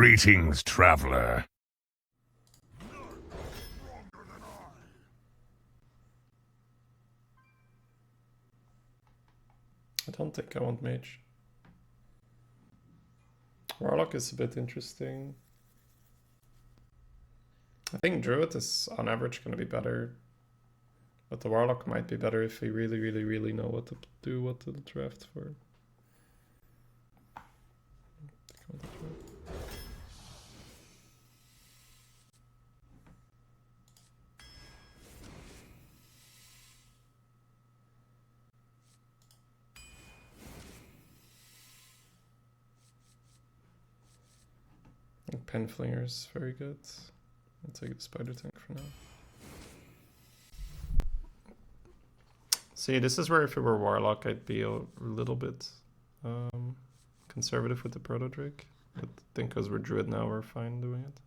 Greetings, traveler. I don't think I want mage. Warlock is a bit interesting. I think Druid is on average going to be better. But the Warlock might be better if we really know what to do, what to draft for. I think Penflinger is very good. I'll take the Spider Tank for now. See, this is where if it were Warlock, I'd be a little bit conservative with the Proto Drake. But I think because we're Druid now, we're fine doing it.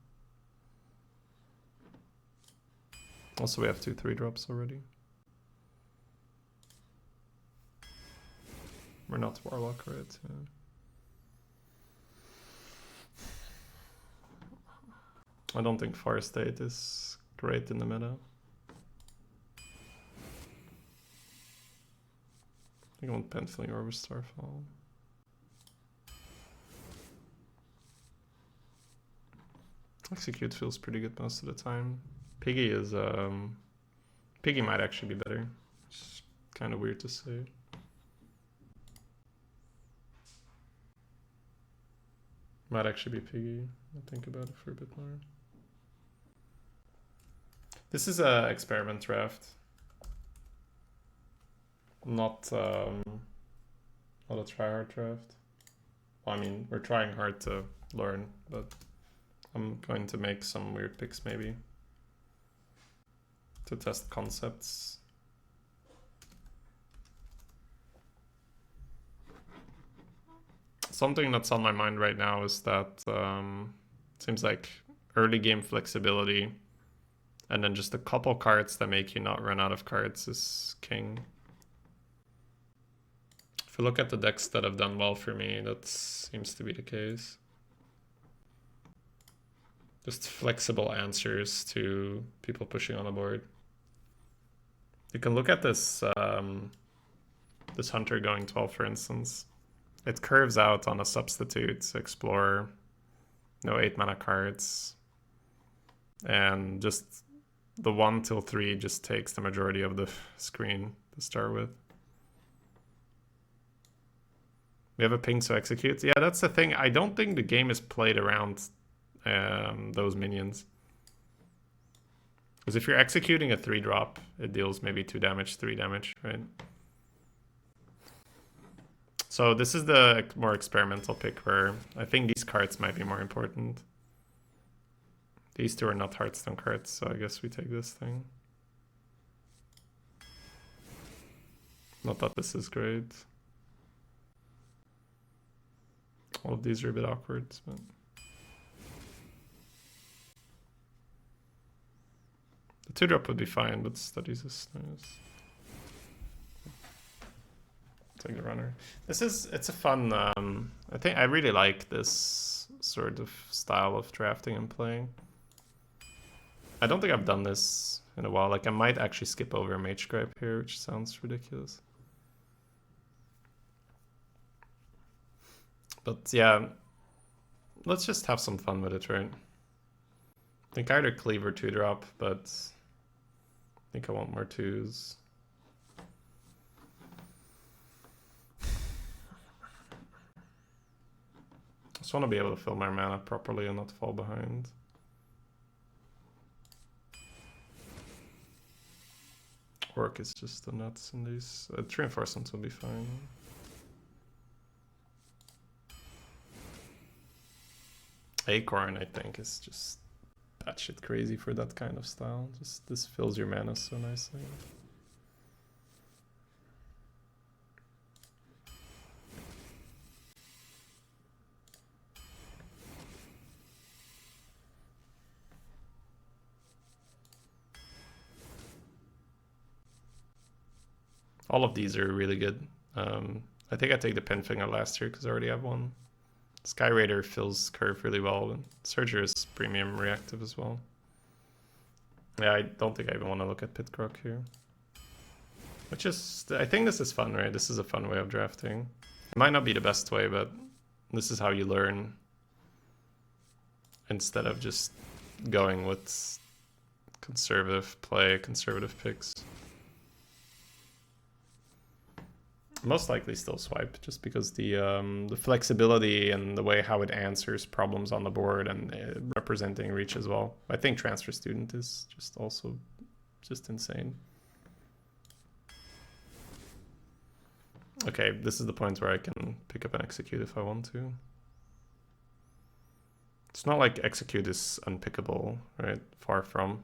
Also, we have 2 3-drops already. We're not Warlock, right? Yeah. I don't think Fire State is great in the meta. I think I want Penflinger over Starfall. Execute feels pretty good most of the time. Piggy is Piggy might actually be better. It's kind of weird to say. Might actually be Piggy. I'll think about it for a bit more. This is a experiment draft. Not a try-hard draft. Well, I mean, we're trying hard to learn, but I'm going to make some weird picks maybe to test concepts. Something that's on my mind right now is that seems like early game flexibility and then just a couple cards that make you not run out of cards is king. If you look at the decks that have done well for me, that seems to be the case. Just flexible answers to people pushing on the board. You can look at this this Hunter going 12, for instance. It curves out on a substitute, explore, no 8 mana cards. And just the 1 till 3 just takes the majority of the screen to start with. We have a ping to execute. Yeah, that's the thing. I don't think the game is played around those minions. Because if you're executing a 3-drop, it deals maybe 2 damage, 3 damage, right? So this is the more experimental pick where I think these cards might be more important. These 2 are not Hearthstone cards, so I guess we take this thing. Not that this is great. All of these are a bit awkward, but... The 2-drop would be fine, but studies is nice. Take the runner. It's a fun, I think I really like this sort of style of drafting and playing. I don't think I've done this in a while. Like I might actually skip over Mage Gripe here, which sounds ridiculous. But yeah, let's just have some fun with it, right? I think either Cleave or 2-drop, but I think I want more 2s. I just want to be able to fill my mana properly and not fall behind. Work is just the nuts in these. Reinforcements will be fine. Acorn, I think, is just batshit crazy for that kind of style. Just this fills your mana so nicely. All of these are really good. I think I take the Penfinger last year because I already have one. Sky Raider fills curve really well. And Surger is premium reactive as well. Yeah, I don't think I even want to look at Pit Croc here. Which is, I think this is fun, right? This is a fun way of drafting. It might not be the best way, but this is how you learn. Instead of just going with conservative play, conservative picks. Most likely still swipe, just because the flexibility and the way how it answers problems on the board and representing reach as well. I think Transfer Student is just also just insane. Okay, this is the point where I can pick up and execute if I want to. It's not like execute is unpickable, right? Far from.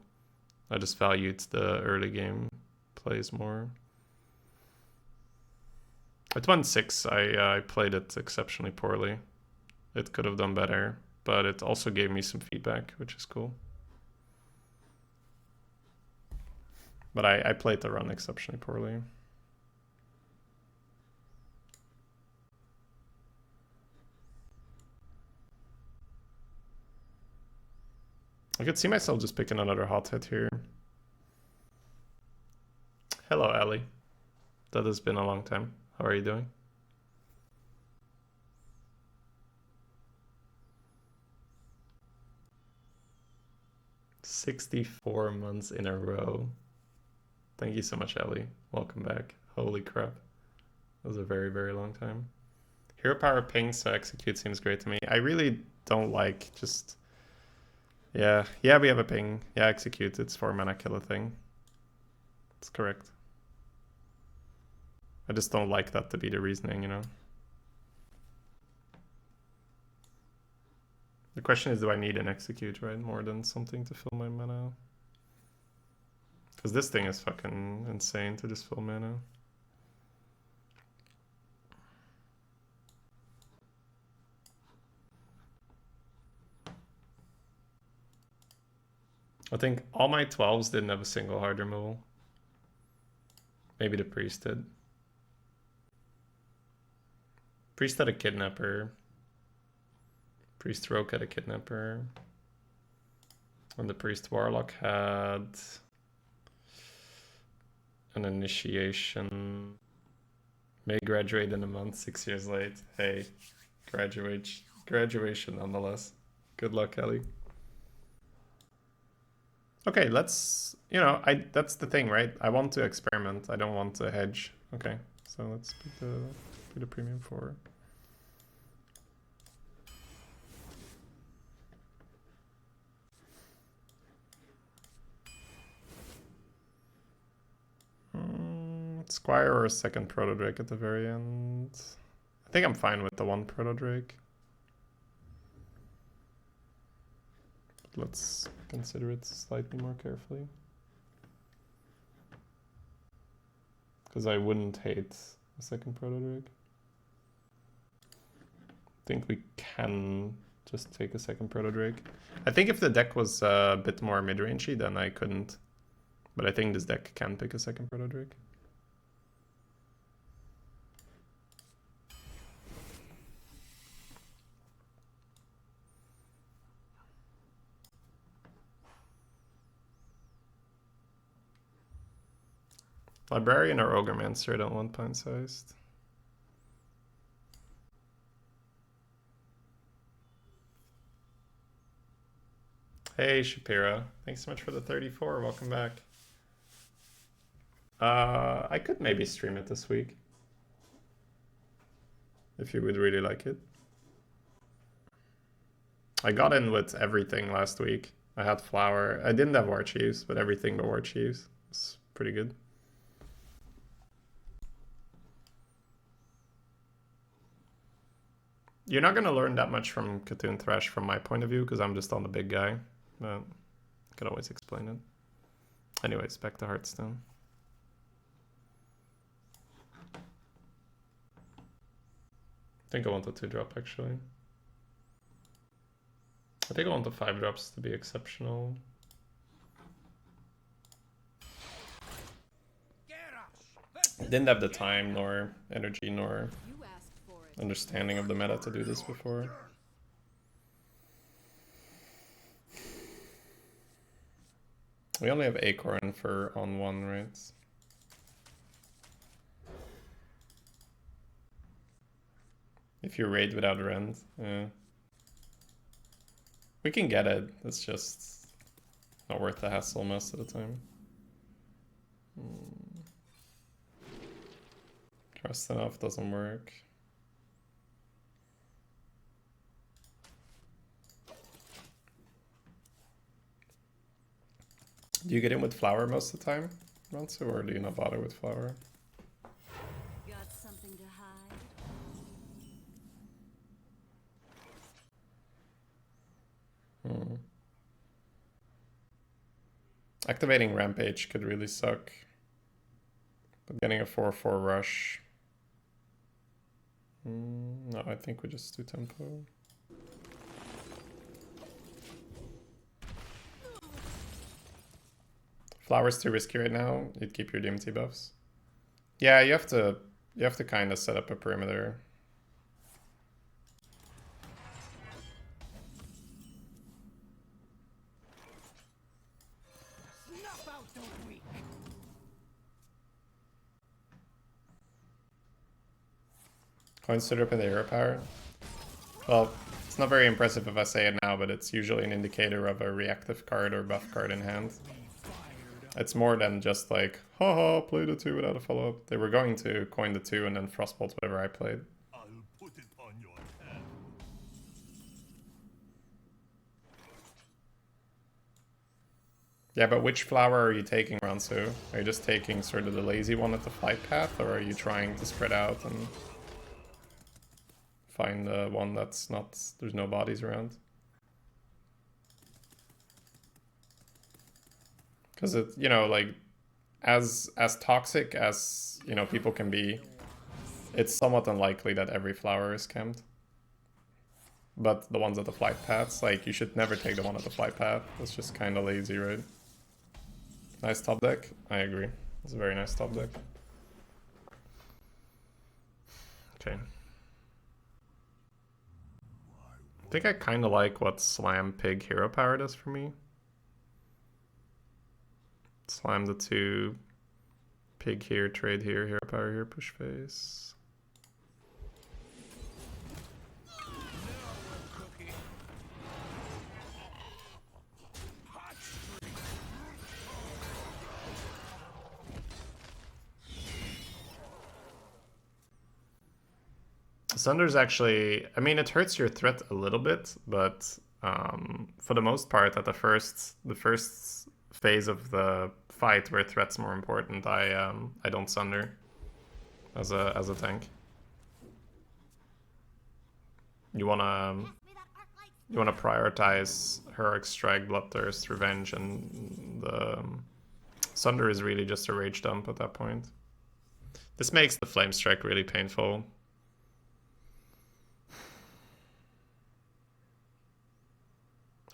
I just valued the early game plays more. At 1-6, I played it exceptionally poorly. It could have done better, but it also gave me some feedback, which is cool. But I played the run exceptionally poorly. I could see myself just picking another hot hit here. Hello, Ali. That has been a long time. How are you doing? "64 months in a row." Thank you so much, Ellie. Welcome back. Holy crap. That was a very, very long time. Hero power ping, so execute seems great to me. I really don't like just... Yeah, we have a ping. Yeah, execute. It's 4 mana kill thing. It's correct. I just don't like that to be the reasoning, you know? The question is, do I need an execute, right? More than something to fill my mana? Because this thing is fucking insane to just fill mana. I think all my 12s didn't have a single hard removal. Maybe the priest did. Priest had a kidnapper. Priest Rogue had a kidnapper. And the Priest Warlock had an initiation. May graduate in a month, 6 years late. Hey, graduation nonetheless. Good luck, Ellie. Okay, let's, you know, that's the thing, right? I want to experiment. I don't want to hedge. Okay, so let's put the premium for. Squire or a second Proto Drake at the very end. I think I'm fine with the one Proto Drake. But let's consider it slightly more carefully. Because I wouldn't hate a second Proto Drake. I think we can just take a second Proto Drake. I think if the deck was a bit more mid-rangey, then I couldn't. But I think this deck can pick a second Proto Drake. Librarian or Ogremancer, I don't want pint-sized. Hey, Shapira. Thanks so much for the 34. Welcome back. I could maybe stream it this week. If you would really like it. I got in with everything last week. I had Flower. I didn't have War Chiefs, but everything but War Chiefs. It's pretty good. You're not going to learn that much from Cthulhu Thresh from my point of view, because I'm just on the big guy. But I could always explain it. Anyways, back to Hearthstone. I think I want a 2-drop, actually. I think I want the 5-drops to be exceptional. I didn't have the time, nor energy, nor understanding of the meta to do this before. We only have Acorn for on 1, right? If you raid without rend, yeah. We can get it, it's just not worth the hassle most of the time. Trust enough doesn't work. Do you get in with flower most of the time, Ransu, or do you not bother with flower? Got something to hide? Activating Rampage could really suck. But getting a 4/4 rush. No, I think we just do tempo. Flower's too risky right now. You'd keep your DMT buffs. Yeah, you have to kind of set up a perimeter. Coin stood up in the hero power. Well, it's not very impressive if I say it now, but it's usually an indicator of a reactive card or buff card in hand. It's more than just like, haha, play the 2 without a follow-up. They were going to coin the 2 and then frostbolt whatever I played. I'll put it on your head. Yeah, but which flower are you taking, Ransu? Are you just taking sort of the lazy one at the flight path, or are you trying to spread out and find the one that's not, there's no bodies around? Because it, you know, like, as toxic as, you know, people can be, it's somewhat unlikely that every flower is camped. But the ones at the flight paths, like, you should never take the one at the flight path. It's just kind of lazy, right? Nice top deck. I agree. It's a very nice top deck. Okay. I think I kind of like what Slam Pig Hero Power does for me. Slam the 2, Pig here, trade here, Hero Power here, push face. Sunder's actually, I mean, it hurts your threat a little bit, but for the most part, at the first phase of the fight where threat's more important, I don't Sunder as a tank. You wanna prioritize Heroic Strike, Bloodthirst, Revenge, and the Sunder is really just a rage dump at that point. This makes the Flame Strike really painful.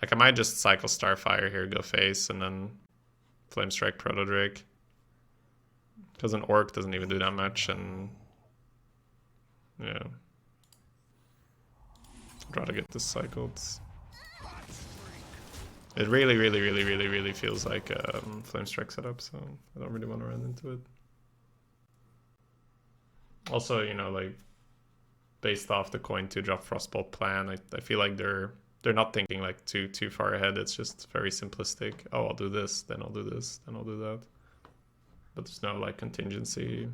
Like, I might just cycle Starfire here, go face, and then Flame Strike Proto Drake. Because an Orc doesn't even do that much, and yeah. I'd rather get this cycled. It really feels like a Flame Strike setup, so I don't really want to run into it. Also, you know, like, based off the coin 2 drop Frostbolt plan, I feel like they're not thinking like too far ahead. It's just very simplistic. Oh, I'll do this, then I'll do this, then I'll do that. But there's no like contingency.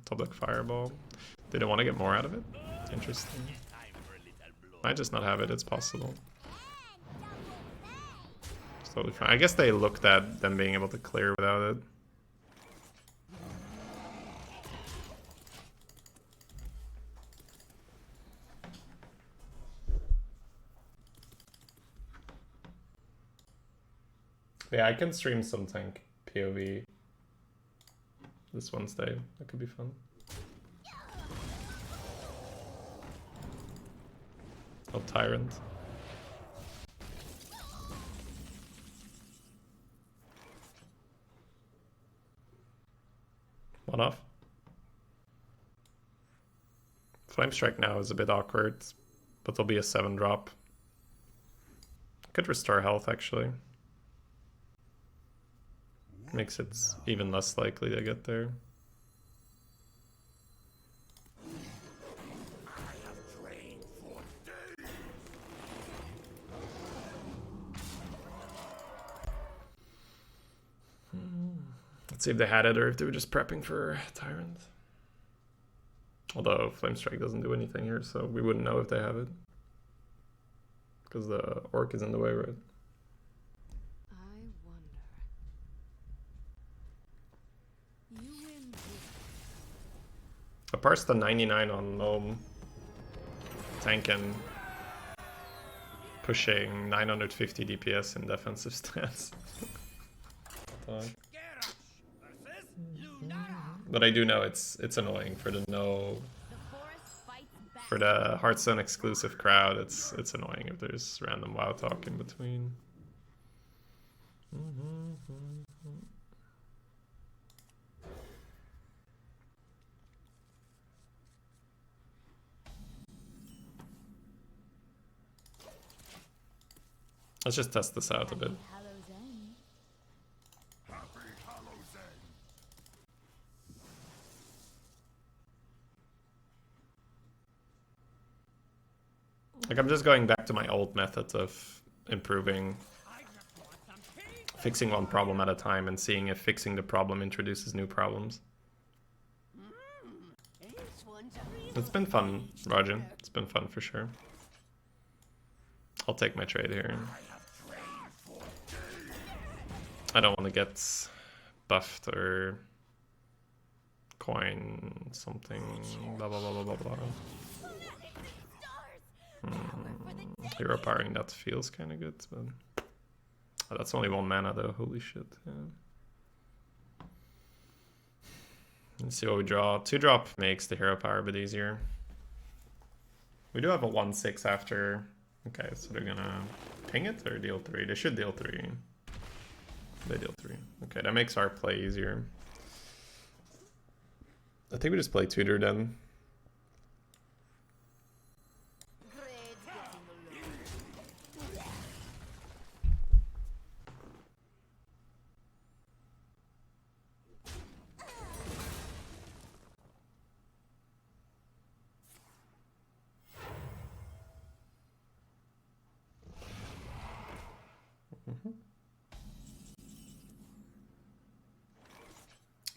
Top deck Fireball. They don't want to get more out of it? Interesting. Might just not have it, it's possible. It's totally fine. I guess they looked at them being able to clear without it. Yeah, I can stream some tank POV this Wednesday. That could be fun. Oh, Tyrant. One off. Flame Strike now is a bit awkward, but there'll be a 7-drop. Could restore health, actually. Makes it even less likely to get there. Let's see if they had it or if they were just prepping for Tyrant. Although Flame Strike doesn't do anything here, so we wouldn't know if they have it. Because the Orc is in the way, right? I wonder. You win. I parsed the 99 on Gnome. Tanking. Pushing 950 DPS in defensive stance. But I do know it's annoying for the for the Hearthstone exclusive crowd. It's annoying if there's random WoW talk in between. Let's just test this out a bit. Like, I'm just going back to my old method of improving, fixing one problem at a time and seeing if fixing the problem introduces new problems. It's been fun, Rajan. It's been fun for sure. I'll take my trade here. I don't want to get buffed or coin something, blah blah blah blah blah blah. Hero powering that feels kind of good, but oh, that's only 1 mana though. Holy shit! Yeah. Let's see what we draw. 2-drop makes the hero power a bit easier. We do have a 1/6 after. Okay, so they're gonna ping it or deal 3. They should deal 3. They deal 3. Okay, that makes our play easier. I think we just play tutor then.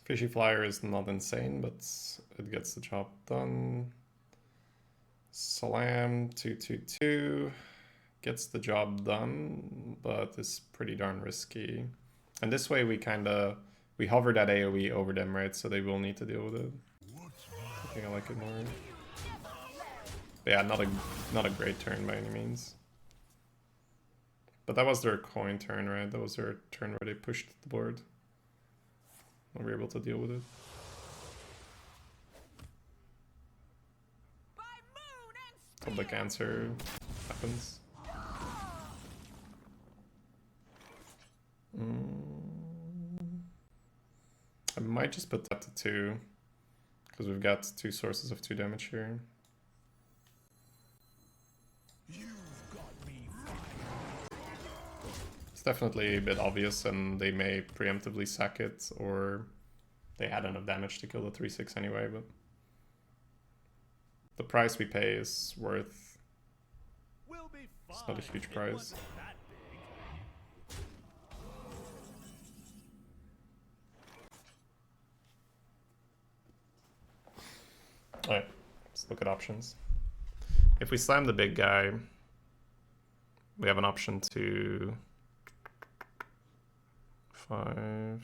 Fishy Flyer is not insane, but it gets the job done. Salam 2/2/2 gets the job done, but it's pretty darn risky. And this way we hover that AoE over them, right? So they will need to deal with it. I think I like it more. But yeah, not a great turn by any means. But that was their coin turn, right? That was their turn where they pushed the board. And we were able to deal with it. Public answer happens. I might just put that to 2. Because we've got 2 sources of 2 damage here. It's definitely a bit obvious, and they may preemptively sack it, or they had enough damage to kill the 3/6 anyway, but the price we pay is worth... It's not a huge price. Alright, let's look at options. If we slam the big guy, we have an option to 5,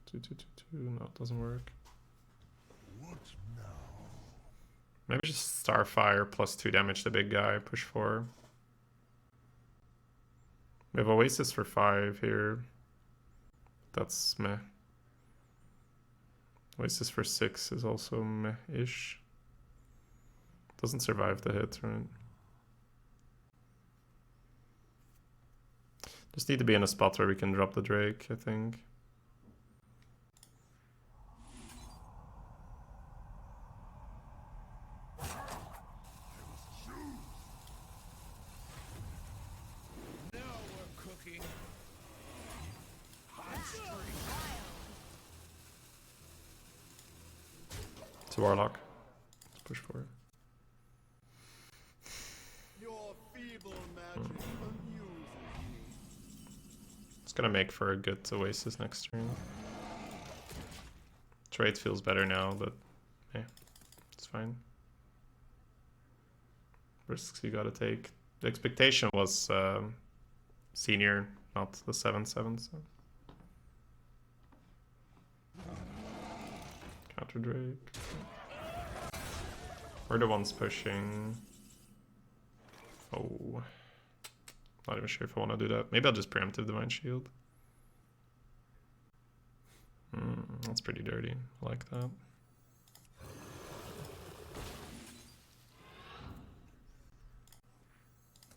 2, 2, 2, 2. No, it doesn't work. Maybe just Starfire plus 2 damage the big guy, push 4. We have Oasis for 5 here. That's meh. Oasis for 6 is also meh-ish. Doesn't survive the hit, right? Just need to be in a spot where we can drop the Drake, I think. the Warlock. Let's push for it. Your feeble magic amuses me. It's gonna make for a good Oasis next turn. Trade feels better now, but yeah, it's fine. Risks you gotta take. The expectation was senior, not the 7/7. So. Counter Drake. We're the ones pushing. Oh. Not even sure if I want to do that. Maybe I'll just preemptive Divine Shield. That's pretty dirty. I like that.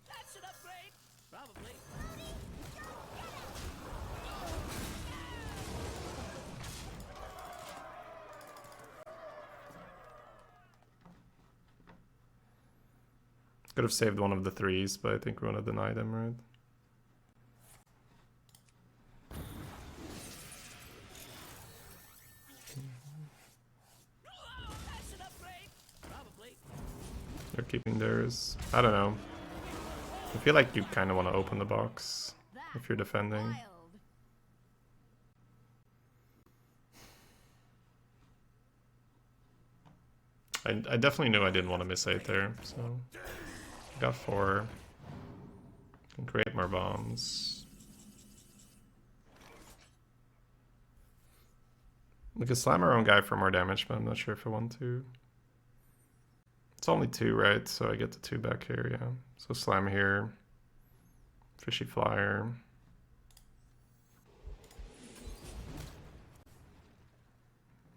That's an upgrade. Probably. Could have saved one of the 3s, but I think we want to deny them, right? That's an upgrade. Probably. They're keeping theirs. I don't know. I feel like you kind of want to open the box if you're defending. I definitely knew I didn't want to miss 8 there, so got 4. Can create more bombs. We could slam our own guy for more damage, but I'm not sure if I want to. It's only 2, right? So I get the 2 back here, yeah. So slam here. Fishy Flyer.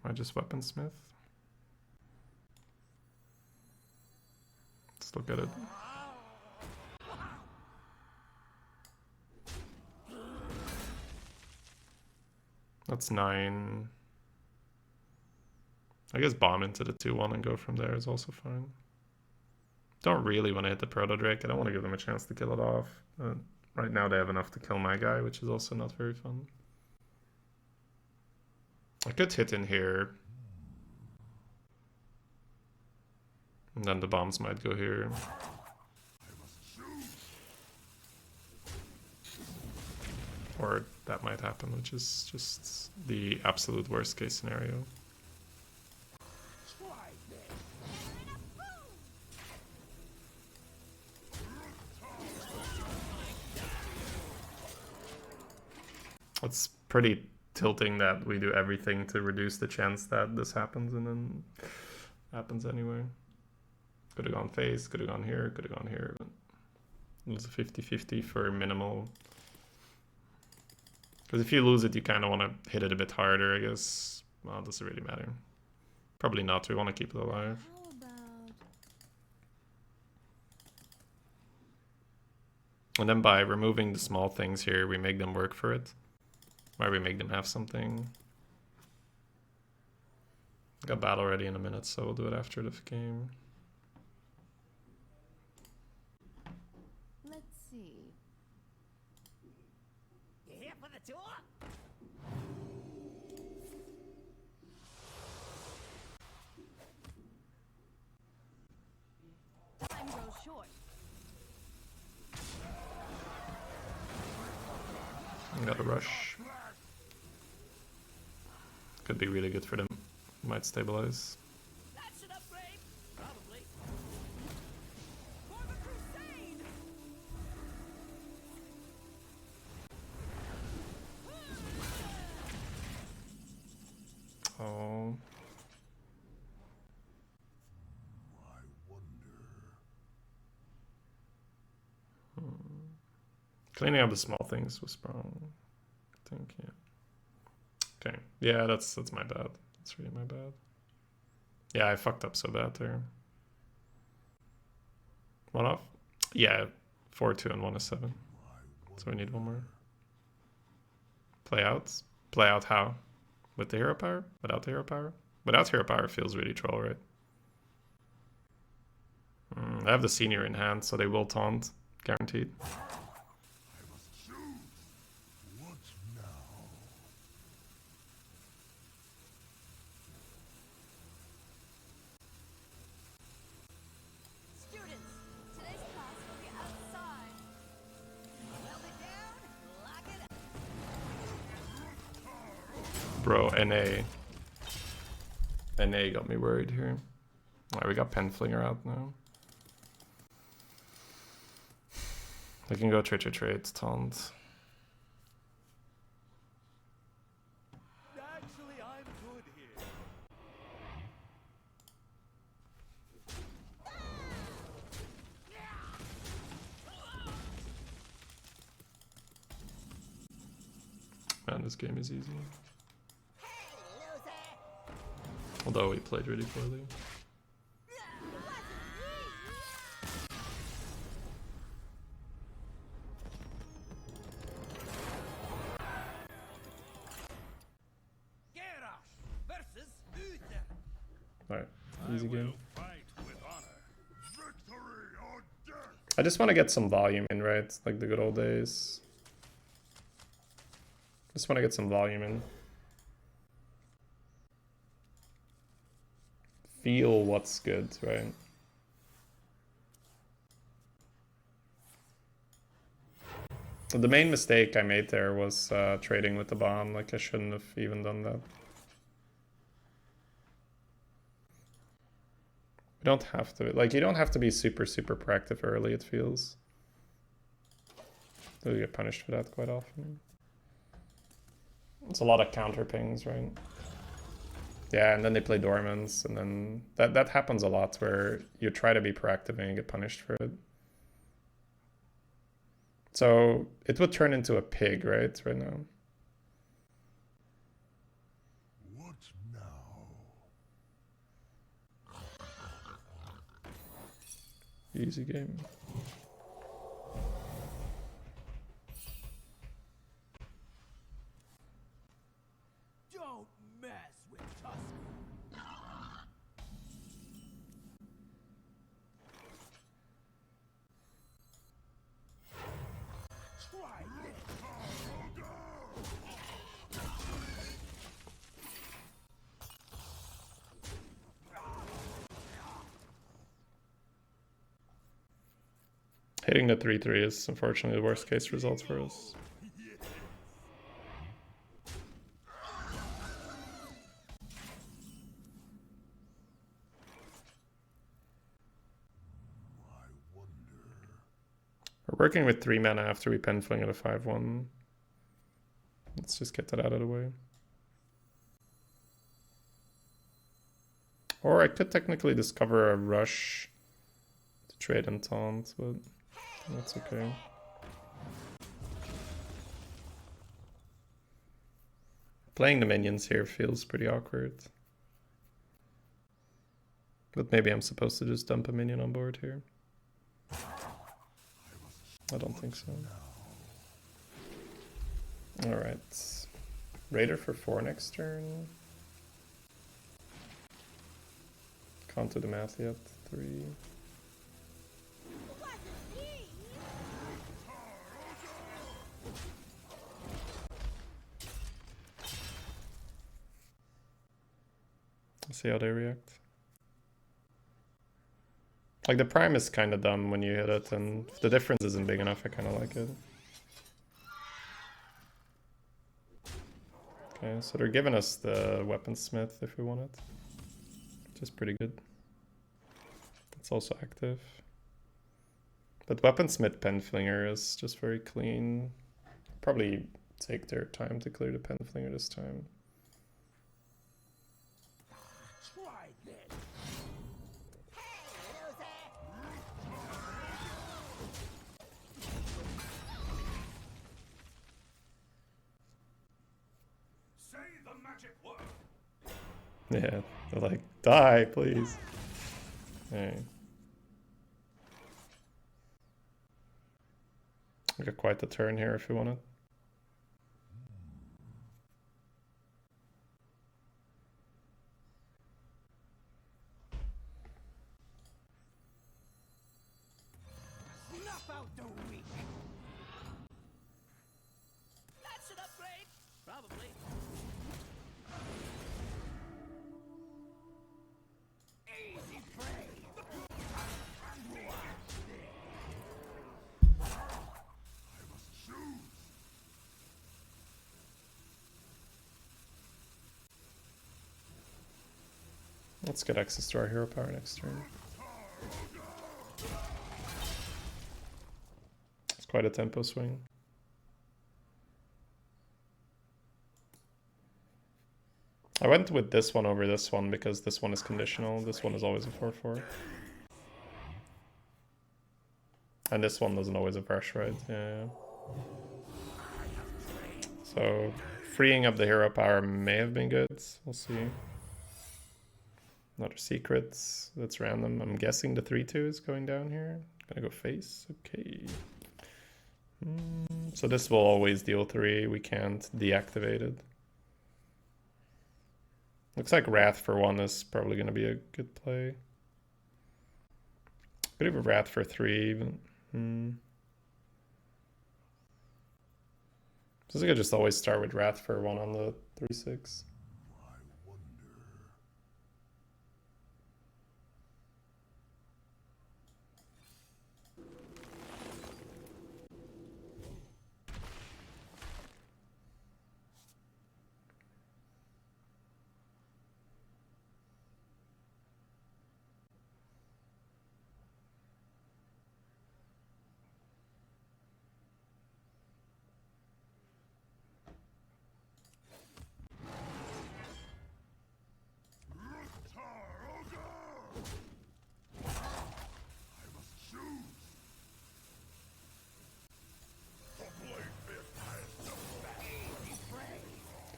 I just Weaponsmith. Let's look at it. That's 9. I guess bomb into the 2-1 and go from there is also fine. Don't really want to hit the Proto Drake. I don't want to give them a chance to kill it off. Right now they have enough to kill my guy, which is also not very fun. I could hit in here. And then the bombs might go here. Or that might happen, which is just the absolute worst case scenario. It's pretty tilting that we do everything to reduce the chance that this happens, and then happens anyway. Could have gone face, could have gone here, could have gone here. But it was a 50-50 for minimal. Because if you lose it, you kind of want to hit it a bit harder, I guess. Well, does it really matter? Probably not. We want to keep it alive. How about And then by removing the small things here, we make them work for it. Or we make them have something. Got battle ready in a minute, so we'll do it after the game. let's see. You here for the tour? Time grows short. Got a rush. Could be really good for them. Might stabilize. That's an upgrade. Probably. For the crusade! Oh. I wonder. Cleaning up the small things was wrong. I think, yeah. Okay. Yeah, that's my bad. That's really my bad. Yeah, I fucked up so bad there. 1 off? Yeah, 4, 2, and 1 is 7. So we need 1 more. Play out? Play out how? With the hero power? Without the hero power? Without hero power feels really troll, right? I have the senior in hand, so they will taunt. Guaranteed. What now? Bro, NA. NA got me worried here. Alright, we got Penflinger out now. We can go trade, taunt. Actually, I'm good here. Man, this game is easy. Although we played really poorly. Alright, easy game. I just want to get some volume in, right? Like the good old days. Just want to get some volume in. Feel what's good, right? The main mistake I made there was trading with the bomb. Like, I shouldn't have even done that. You don't have to, like, you don't have to be super proactive early, it feels. You get punished for that quite often. It's a lot of counter pings, right? Yeah, and then they play dormants, and then that happens a lot where you try to be proactive and you get punished for it. So it would turn into a pig, right now. What now? Easy game. Don't mess with Tusk. Try this. Hitting the 3-3 is unfortunately the worst case result for us. We're working with 3 mana after we Penfling at a 5-1. Let's just get that out of the way. Or I could technically discover a rush to trade and taunt, but that's okay. Playing the minions here feels pretty awkward. But maybe I'm supposed to just dump a minion on board here. I don't think so. Alright. Raider for 4 next turn. Can't do the math yet. 3. Let's see how they react. Like, the prime is kind of dumb when you hit it, and if the difference isn't big enough, I kind of like it. Okay, so they're giving us the weaponsmith if we want it, which is pretty good. It's also active. But weaponsmith Penflinger is just very clean. Probably take their time to clear the Penflinger this time. Try this. Say the magic word. Yeah, they're like, die, please. Alright. We got quite the turn here if you want it. Snuff out the weak. That's an upgrade. Probably. Easy prey. I must choose. Let's get access to our hero power next turn. It's quite a tempo swing. I went with this one over this one because this one is conditional. This one is always a 4/4. And this one doesn't always have rush, right? Yeah. So freeing up the hero power may have been good. We'll see. Another secrets. That's random. I'm guessing the 3/2 is going down here. Gonna go face. Okay. So this will always deal 3. We can't deactivate it. Looks like Wrath for 1 is probably gonna be a good play. Could have a Wrath for 3 even. So I think I just always start with Wrath for 1 on the 3/6.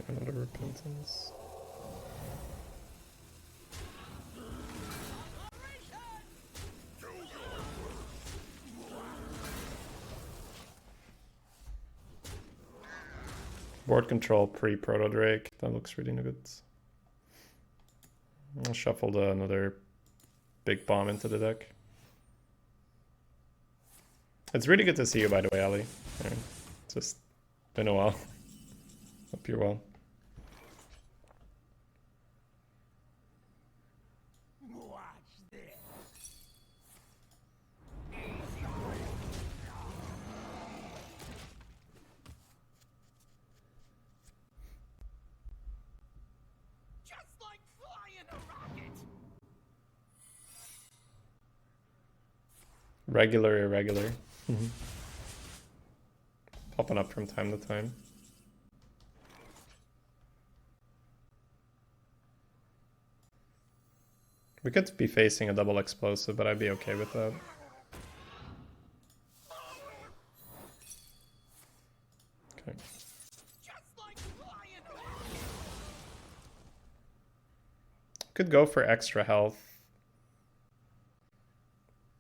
Another repentance. Board control pre-Proto Drake. That looks really good. I'll shuffle another big bomb into the deck. It's really good to see you, by the way, Ali. Yeah, just been a while. Hope you're well. Watch this. Just like flying a rocket. Regular, irregular. Popping up from time to time. We could be facing a double explosive, but I'd be okay with that. Okay. Could go for extra health.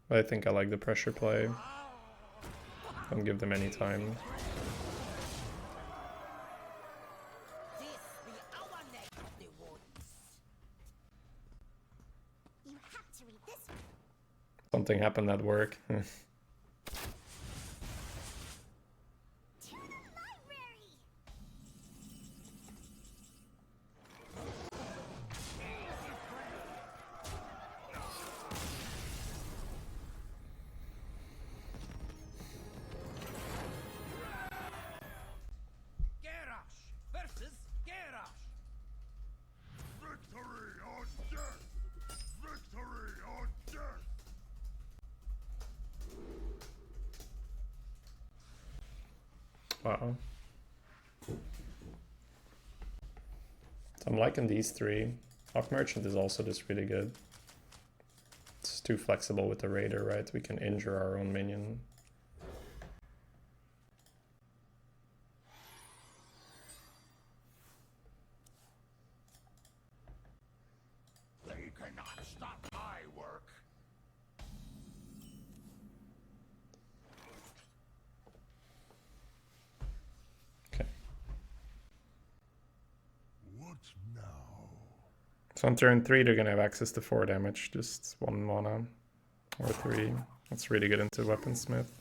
But I think I like the pressure play. Don't give them any time. Something happened at work. Wow. So I'm liking these 3. Off Merchant is also just really good. It's too flexible with the Raider, right? We can injure our own minion. They cannot stop my work. Okay. What now? So on turn 3, they're gonna have access to 4 damage, just 1 mana or 3. That's really good into Weaponsmith.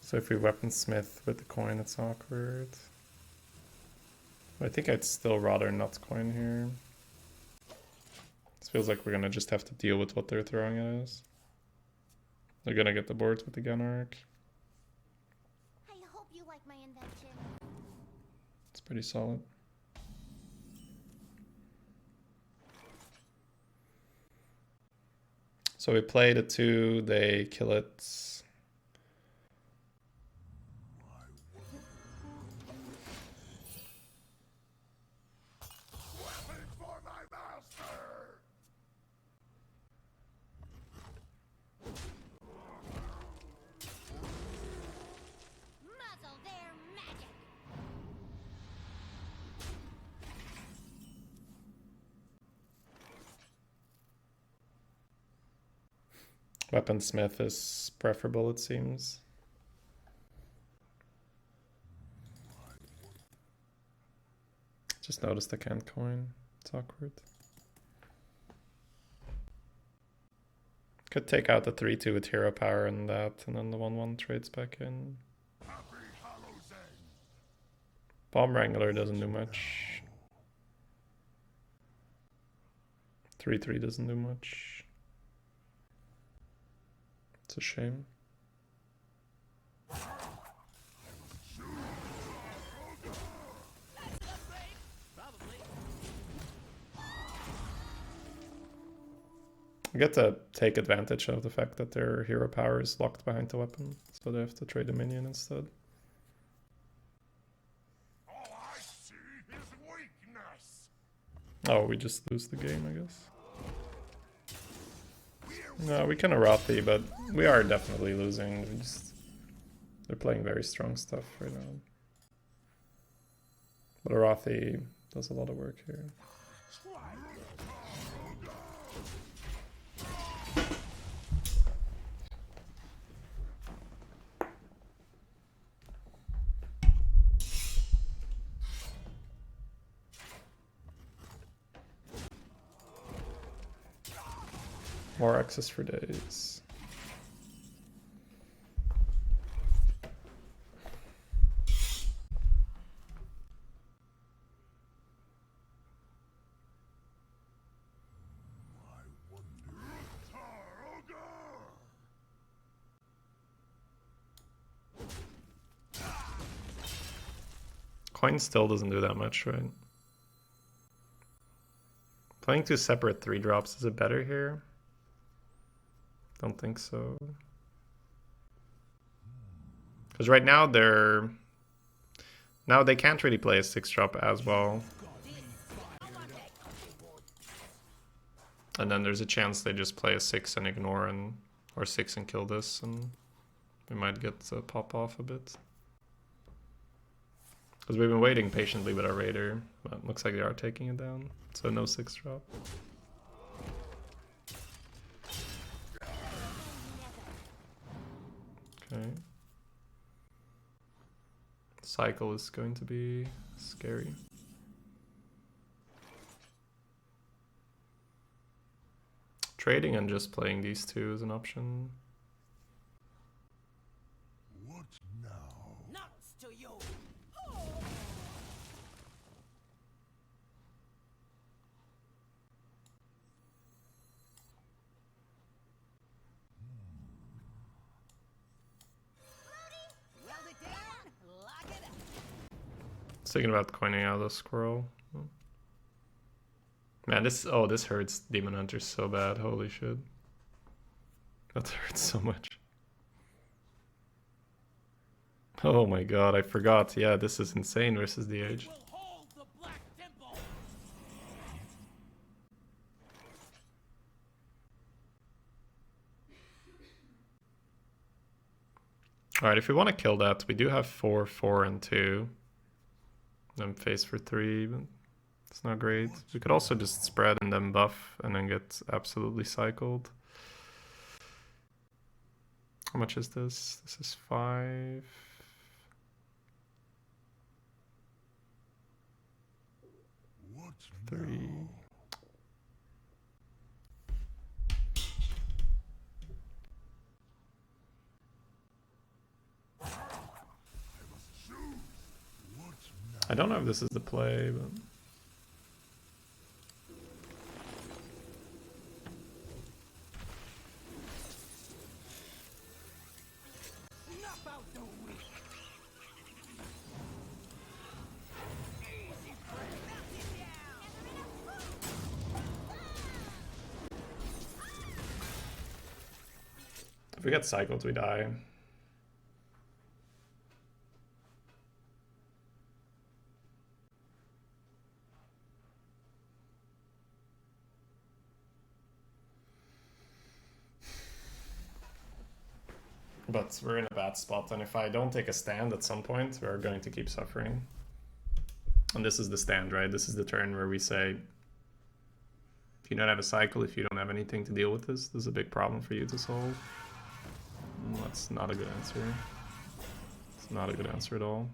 So if we Weaponsmith with the coin, it's awkward. I think I'd still rather not coin here. This feels like we're gonna just have to deal with what they're throwing at us. They're gonna get the boards with the Gunark. I hope you like my invention. It's pretty solid. So we play the 2, they kill it. Weapon for my master! Muzzle their magic. Weaponsmith is preferable, it seems. Just noticed I can't coin. It's awkward. Could take out the 3-2 with hero power and that, and then the 1-1 trades back in. Happy Hallows End! Bomb Wrangler doesn't do much. 3-3 doesn't do much. It's a shame. I get to take advantage of the fact that their hero power is locked behind the weapon, so they have to trade a minion instead. All I see is weakness! Oh, we just lose the game, I guess. No, we can Arathi, but we are definitely losing. They're playing very strong stuff right now. But Arathi does a lot of work here. More access for days. Coin still doesn't do that much, right? Playing 2 separate 3-drops, is it better here? Don't think so. Because right now they can't really play a 6-drop as well. And then there's a chance they just play a 6 and ignore or 6 and kill this, and we might get to pop off a bit. Because we've been waiting patiently with our raider, but it looks like they are taking it down. So no 6-drop. Okay. Cycle is going to be scary. Trading and just playing these 2 is an option. What now? Nuts to you! Weld it down. Lock it up. I was thinking about coining out the squirrel. Man, this hurts Demon Hunter so bad. Holy shit. That hurts so much. Oh my god, I forgot. Yeah, this is insane versus the age. Will hold the Black Temple! Alright, if we want to kill that, we do have 4, 4, and 2. Then face for 3, but it's not great. We could also just spread and then buff and then get absolutely cycled. How much is this? This is 5. What 3. now? I don't know if this is the play, but Snuff out the weak! Easy prey! Knock it down! we get cycled, we die. But we're in a bad spot, and if I don't take a stand at some point, we're going to keep suffering. And this is the stand, right? This is the turn where we say, if you don't have a cycle, if you don't have anything to deal with this is a big problem for you to solve. That's not a good answer. It's not a good answer at all.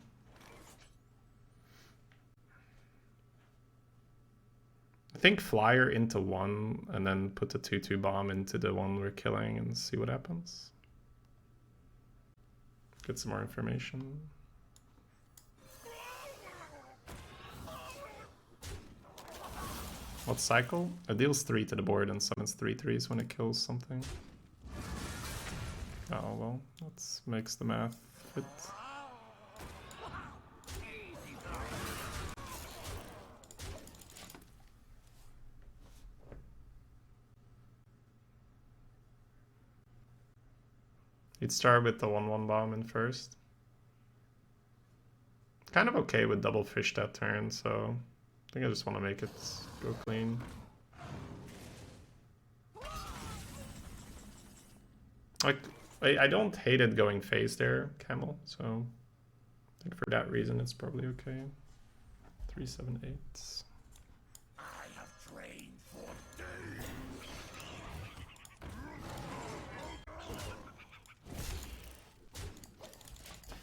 I think flyer into one, and then put the 2/2 bomb into the one we're killing and see what happens. Get some more information. What cycle? It deals 3 to the board and summons 3/3s when it kills something. Oh well, that makes the math fit. You'd start with the 1/1 bomb in first. Kind of okay with double fish that turn, so I think I just want to make it go clean. Like, I don't hate it going phase there, Camel, so I think for that reason it's probably okay. 3, 7, 8. I have trained for days.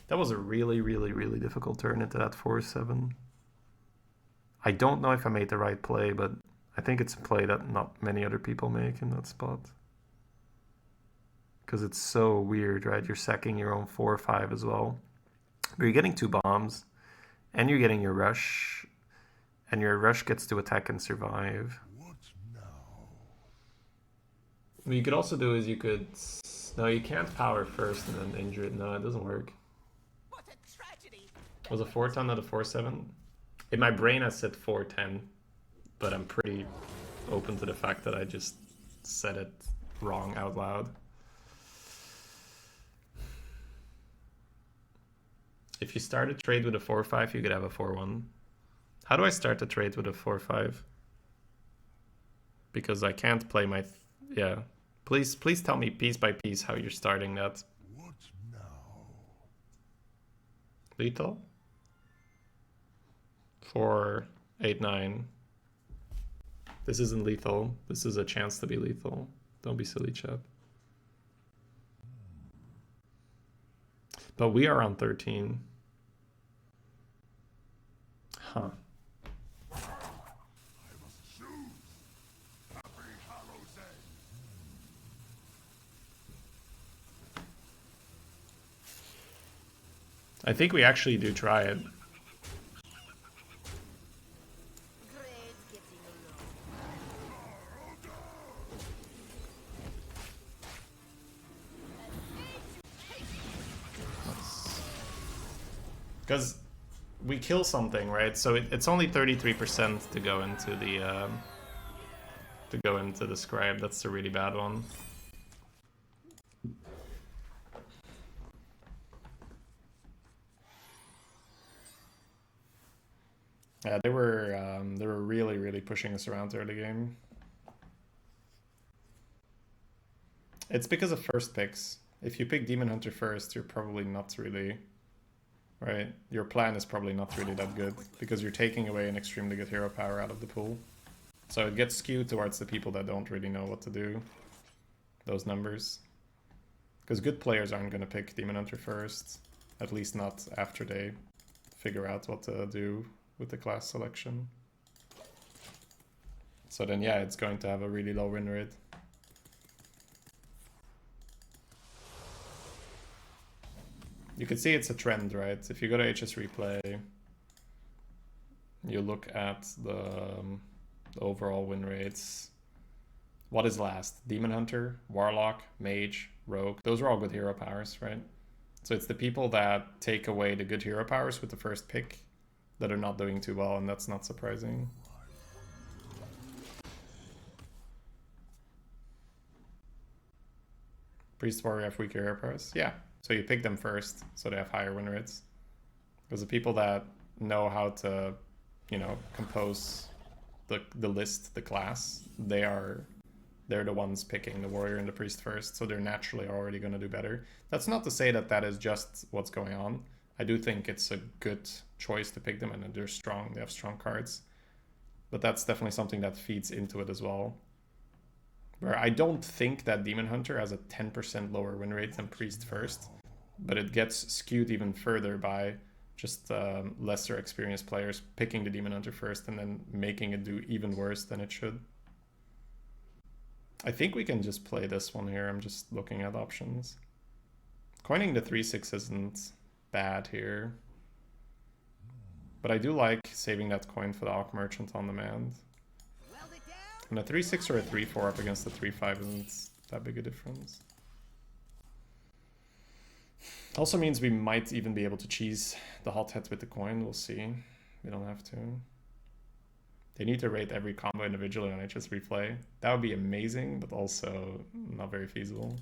That was a really, really, really difficult turn into that 4/7. I don't know if I made the right play, but I think it's a play that not many other people make in that spot. Because it's so weird, right? You're sacking your own 4/5 as well. But you're getting 2 bombs, and you're getting your rush, and your rush gets to attack and survive. What now? What you could also do is you could... No, you can't power first and then injure it. No, it doesn't work. What a tragedy. Was a 4/10 not a 4/7? In my brain I said 4/10, but I'm pretty open to the fact that I just said it wrong out loud. If you start a trade with a 4/5, you could have a 4/1. How do I start a trade with a 4/5? Because I can't play my... yeah. Please tell me piece by piece how you're starting that. What now? Lethal? 4, 8, 9. This isn't lethal. This is a chance to be lethal. Don't be silly, chat. But we are on 13. Huh. I must choose. Happy Hallows End. I think we actually do try it. Great getting along. Because we kill something, right? So it's only 33% to go into the scribe. That's the really bad one. Yeah, they were really pushing us around early game. It's because of first picks. If you pick Demon Hunter first, you're probably not really... right? Your plan is probably not really that good, because you're taking away an extremely good hero power out of the pool. So it gets skewed towards the people that don't really know what to do. Those numbers. Because good players aren't going to pick Demon Hunter first. At least not after they figure out what to do with the class selection. So then yeah, it's going to have a really low win rate. You can see it's a trend, right? If you go to HS Replay, you look at the overall win rates. What is last? Demon Hunter, Warlock, Mage, Rogue. Those are all good hero powers, right? So it's the people that take away the good hero powers with the first pick that are not doing too well, and that's not surprising. Priest Warrior have weaker hero powers? Yeah. So you pick them first, so they have higher win rates. Because the people that know how to, you know, compose the list, the class, they're the ones picking the warrior and the priest first, so they're naturally already going to do better. That's not to say that that is just what's going on. I do think it's a good choice to pick them, and they're strong. They have strong cards. But that's definitely something that feeds into it as well. Where I don't think that Demon Hunter has a 10% lower win rate than Priest first, but it gets skewed even further by just lesser experienced players picking the Demon Hunter first and then making it do even worse than it should. I think we can just play this one here. I'm just looking at options. Coining the 3/6 isn't bad here. But I do like saving that coin for the Alch Merchant on demand. And a 3/6 or a 3/4 up against the 3/5 isn't that big a difference. Also means we might even be able to cheese the hot head with the coin. We'll see. We don't have to. They need to rate every combo individually on HS replay. That would be amazing, but also not very feasible.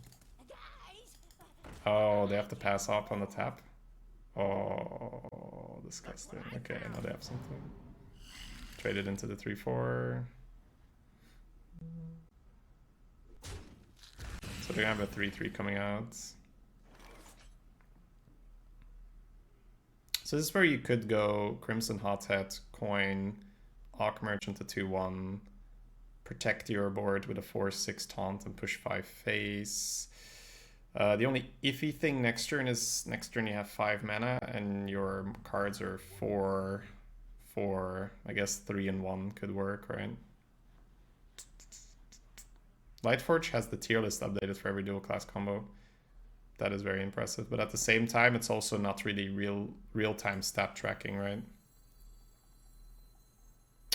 Oh, they have to pass off on the tap. Oh, disgusting. Okay, now they have something. Trade it into the 3/4. So they're gonna have a 3/3 coming out. So this is where you could go Crimson Hothead, coin, Alch Merchant to 2/1, protect your board with a 4/6 taunt and push 5 face. The only iffy thing next turn is next turn you have 5 mana and your cards are 4, I guess 3 and 1 could work, right? Lightforge has the tier list updated for every dual class combo. That is very impressive, but at the same time, it's also not really real-time stat tracking, right?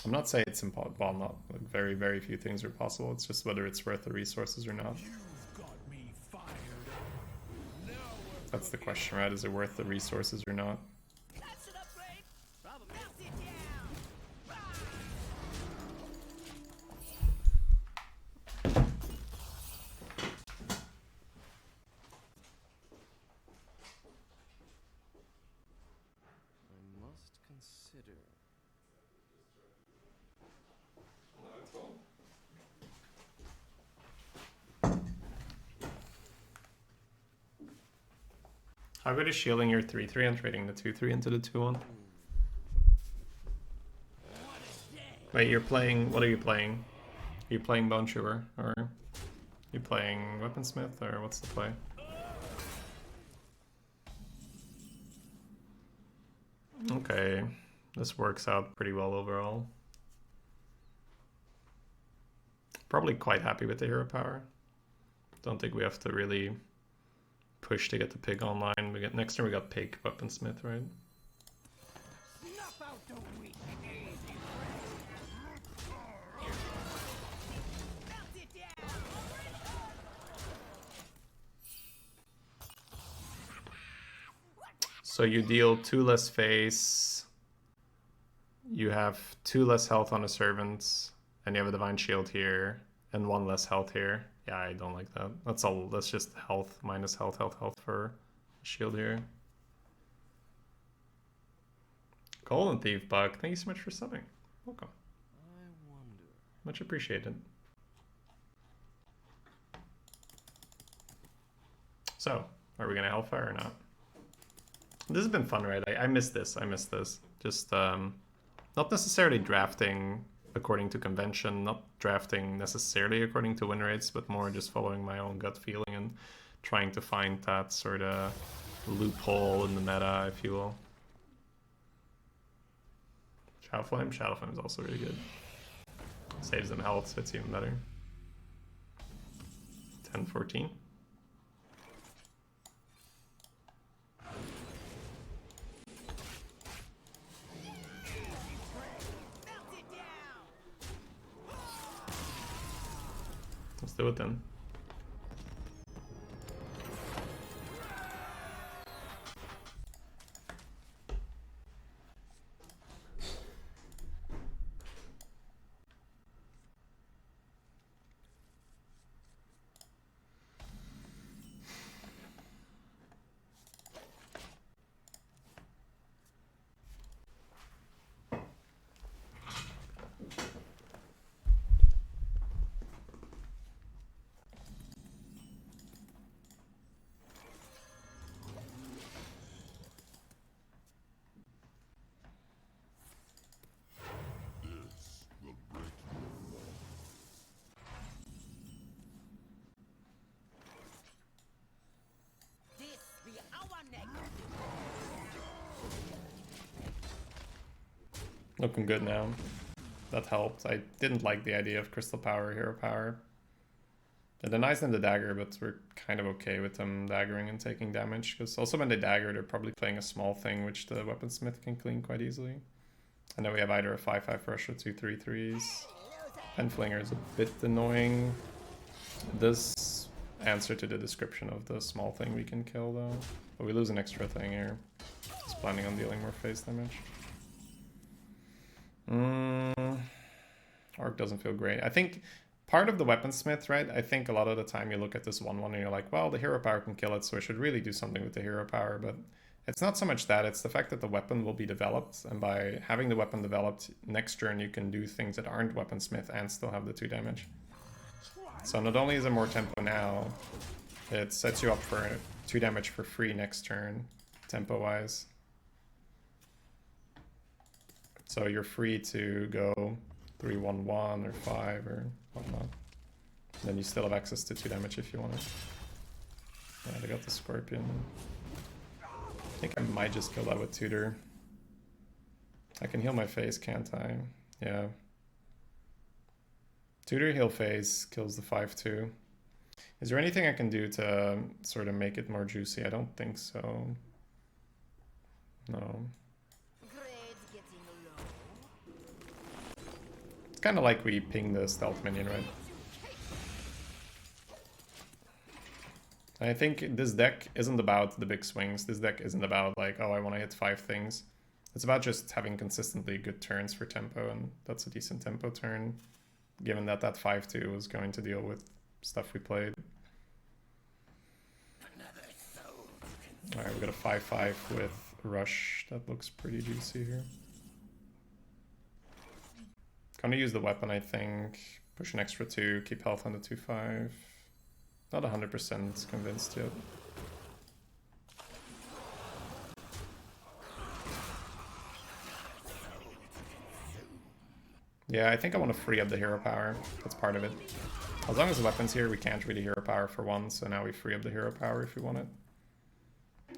I'm not saying it's impossible. Well, not like very few things are possible. It's just whether it's worth the resources or not. That's the question, right? Is it worth the resources or not? How good is shielding your 3/3 and trading the 2/3 into the 2/1? Wait, you're playing... What are you playing? Are you playing Bone Chewer? Or are you playing Weaponsmith? Or what's the play? Okay. This works out pretty well overall. Probably quite happy with the hero power. Don't think we have to really push to get the pig online. We get next turn we got pig weaponsmith, right? So you deal 2 less face, you have 2 less health on a servant, and you have a divine shield here, and 1 less health here. Yeah, I don't like that. That's all. That's just health minus health for shield here. Golden Thief Buck, thank you so much for subbing. Welcome. Much appreciated. So, are we gonna Hellfire or not? This has been fun, right? I miss this. I miss this. Just not necessarily drafting according to convention, not drafting necessarily according to win rates, but more just following my own gut feeling and trying to find that sort of loophole in the meta, if you will. Shadowflame? Shadowflame is also really good. Saves them health, so it's even better. 10-14. Let's do it then. Looking good now. That helped. I didn't like the idea of crystal power, hero power. It denies them the dagger, but we're kind of okay with them daggering and taking damage. Because also when they dagger, they're probably playing a small thing, which the weaponsmith can clean quite easily. And then we have either a 5/5 rush or 2 3/3s. Penflinger is a bit annoying. This answer to the description of the small thing we can kill though. But we lose an extra thing here. Just planning on dealing more face damage. Arc doesn't feel great. I think part of the weaponsmith, right? I think a lot of the time you look at this 1/1 and you're like, well, the hero power can kill it, so I should really do something with the hero power. But it's not so much that, it's the fact that the weapon will be developed. And by having the weapon developed, next turn you can do things that aren't weaponsmith and still have the 2 damage. So not only is it more tempo now, it sets you up for 2 damage for free next turn, tempo-wise. So you're free to go 3/1/1 or 5 or whatnot. And then you still have access to 2 damage if you want it. Yeah, they got the Scorpion. I think I might just kill that with Tutor. I can heal my face, can't I? Yeah. Tutor heal phase kills the 5/2. Is there anything I can do to sort of make it more juicy? I don't think so. No. It's kind of like we ping the stealth minion, right? I think this deck isn't about the big swings. This deck isn't about like, oh, I want to hit 5 things. It's about just having consistently good turns for tempo, and that's a decent tempo turn, given that that 5/2 was going to deal with stuff we played. Alright, we got a 5/5 with Rush. That looks pretty juicy here. Gonna use the weapon, I think. Push an extra 2, keep health on the 2/5. Not 100% convinced yet. Yeah, I think I want to free up the hero power. That's part of it. As long as the weapon's here, we can't really hero power for 1, so now we free up the hero power if we want it.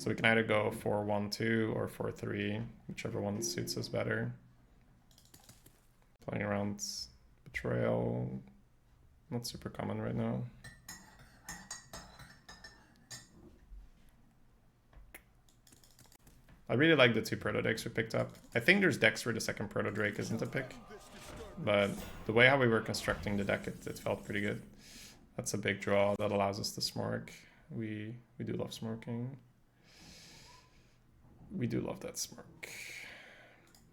So we can either go 4/1/2 or 4/3, whichever one suits us better. Playing around Betrayal, not super common right now. I really like the 2 proto decks we picked up. I think there's decks where the second proto drake isn't a pick, but the way how we were constructing the deck, it felt pretty good. That's a big draw that allows us to smork. We do love smorking. We do love that smork.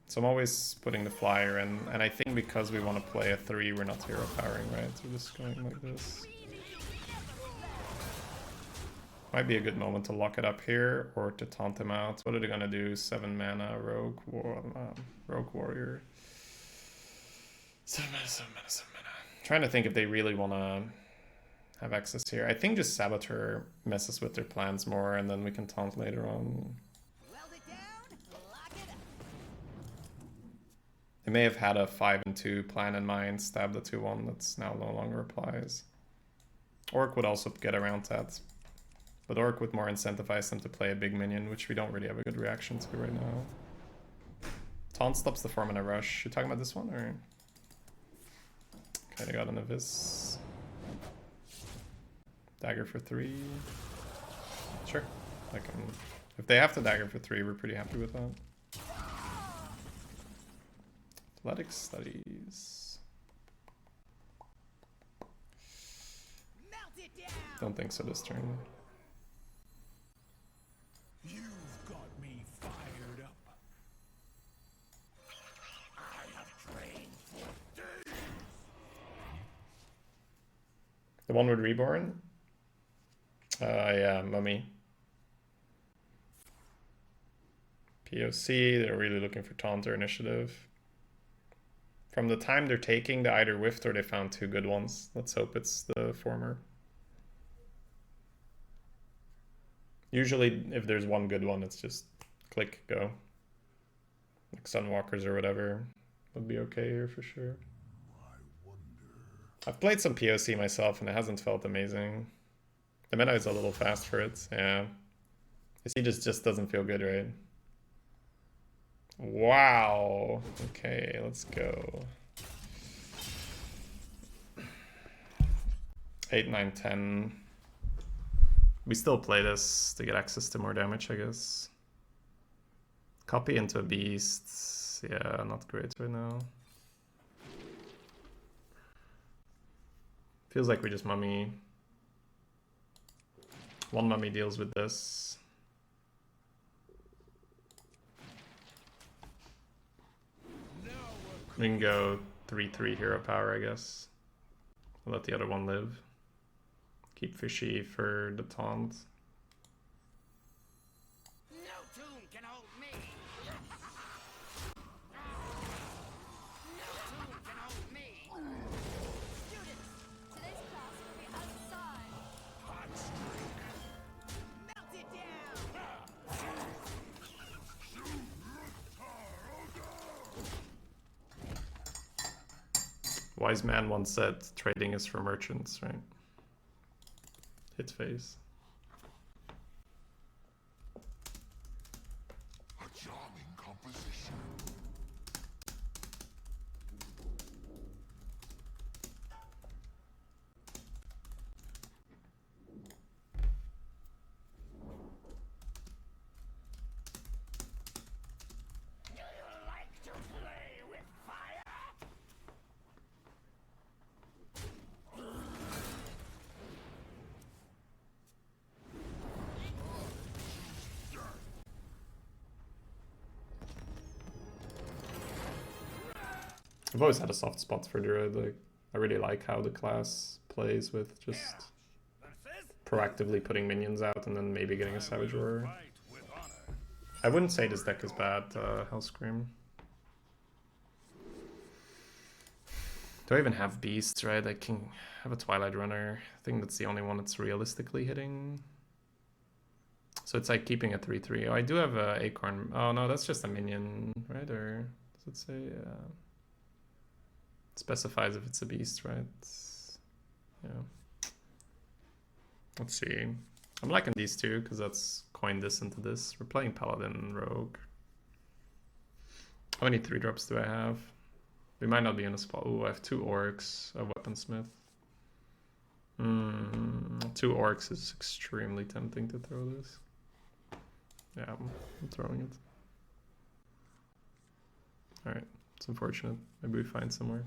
So I'm always putting the flyer in, and I think because we want to play a 3, we're not hero powering, right? So we're just going like this. Might be a good moment to lock it up here, or to taunt him out. What are they gonna do? 7 mana, Rogue Warrior. 7 mana, 7 mana, 7 mana. Trying to think if they really wanna have access here. I think just Saboteur messes with their plans more, and then we can taunt later on. They may have had a 5/2 plan in mind, stab the 2/1 that's now no longer applies. Orc would also get around that. But Orc would more incentivize them to play a big minion, which we don't really have a good reaction to right now. Taunt stops the 4-mana rush. You talking about this one, or? Okay, they got an Abyss. Dagger for 3. Sure. I can. If they have to dagger for 3, we're pretty happy with that. Athletic Studies. Don't think so this turn. You've got me fired up. I have trained for days. The one with Reborn? Yeah, Mummy. POC, they're really looking for taunt or initiative. From the time they're taking, they either whiffed or they found 2 good ones. Let's hope it's the former. Usually, if there's one good one, it's just click, go. Like Sunwalkers or whatever would be okay here for sure. I've played some POC myself and it hasn't felt amazing. The meta is a little fast for it, yeah. He just doesn't feel good, right? Wow. Okay, let's go. 8, 9, 10. We still play this to get access to more damage, I guess. Copy into a beast. Yeah, not great right now. Feels like we just mummy. One mummy deals with this. We can go 3/3 hero power, I guess. We'll let the other one live. Keep fishy for the taunt. No tune can hold me. No tune can hold me. Students, today's class will be outside. Hot streak. Melt it down. Wise man once said trading is for merchants, right? Hit face. A charming composition. Do you like to play with fire? I've always had a soft spot for Druid. Like, I really like how the class plays with just proactively putting minions out and then maybe getting a Savage Roar. I wouldn't say this deck is bad, Hellscream. Do I even have Beasts, right? I can have a Twilight Runner. I think that's the only one that's realistically hitting. So it's like keeping a 3/3. Oh, I do have a Acorn. Oh no, that's just a minion, right? Or does it say... specifies if it's a beast, right? Yeah. Let's see. I'm liking these two because that's coin this into this. We're playing Paladin Rogue. How many 3-drops do I have? We might not be in a spot. Oh, I have 2 Orcs, a Weaponsmith. 2 Orcs is extremely tempting to throw this. Yeah, I'm throwing it. Alright, it's unfortunate. Maybe we find somewhere.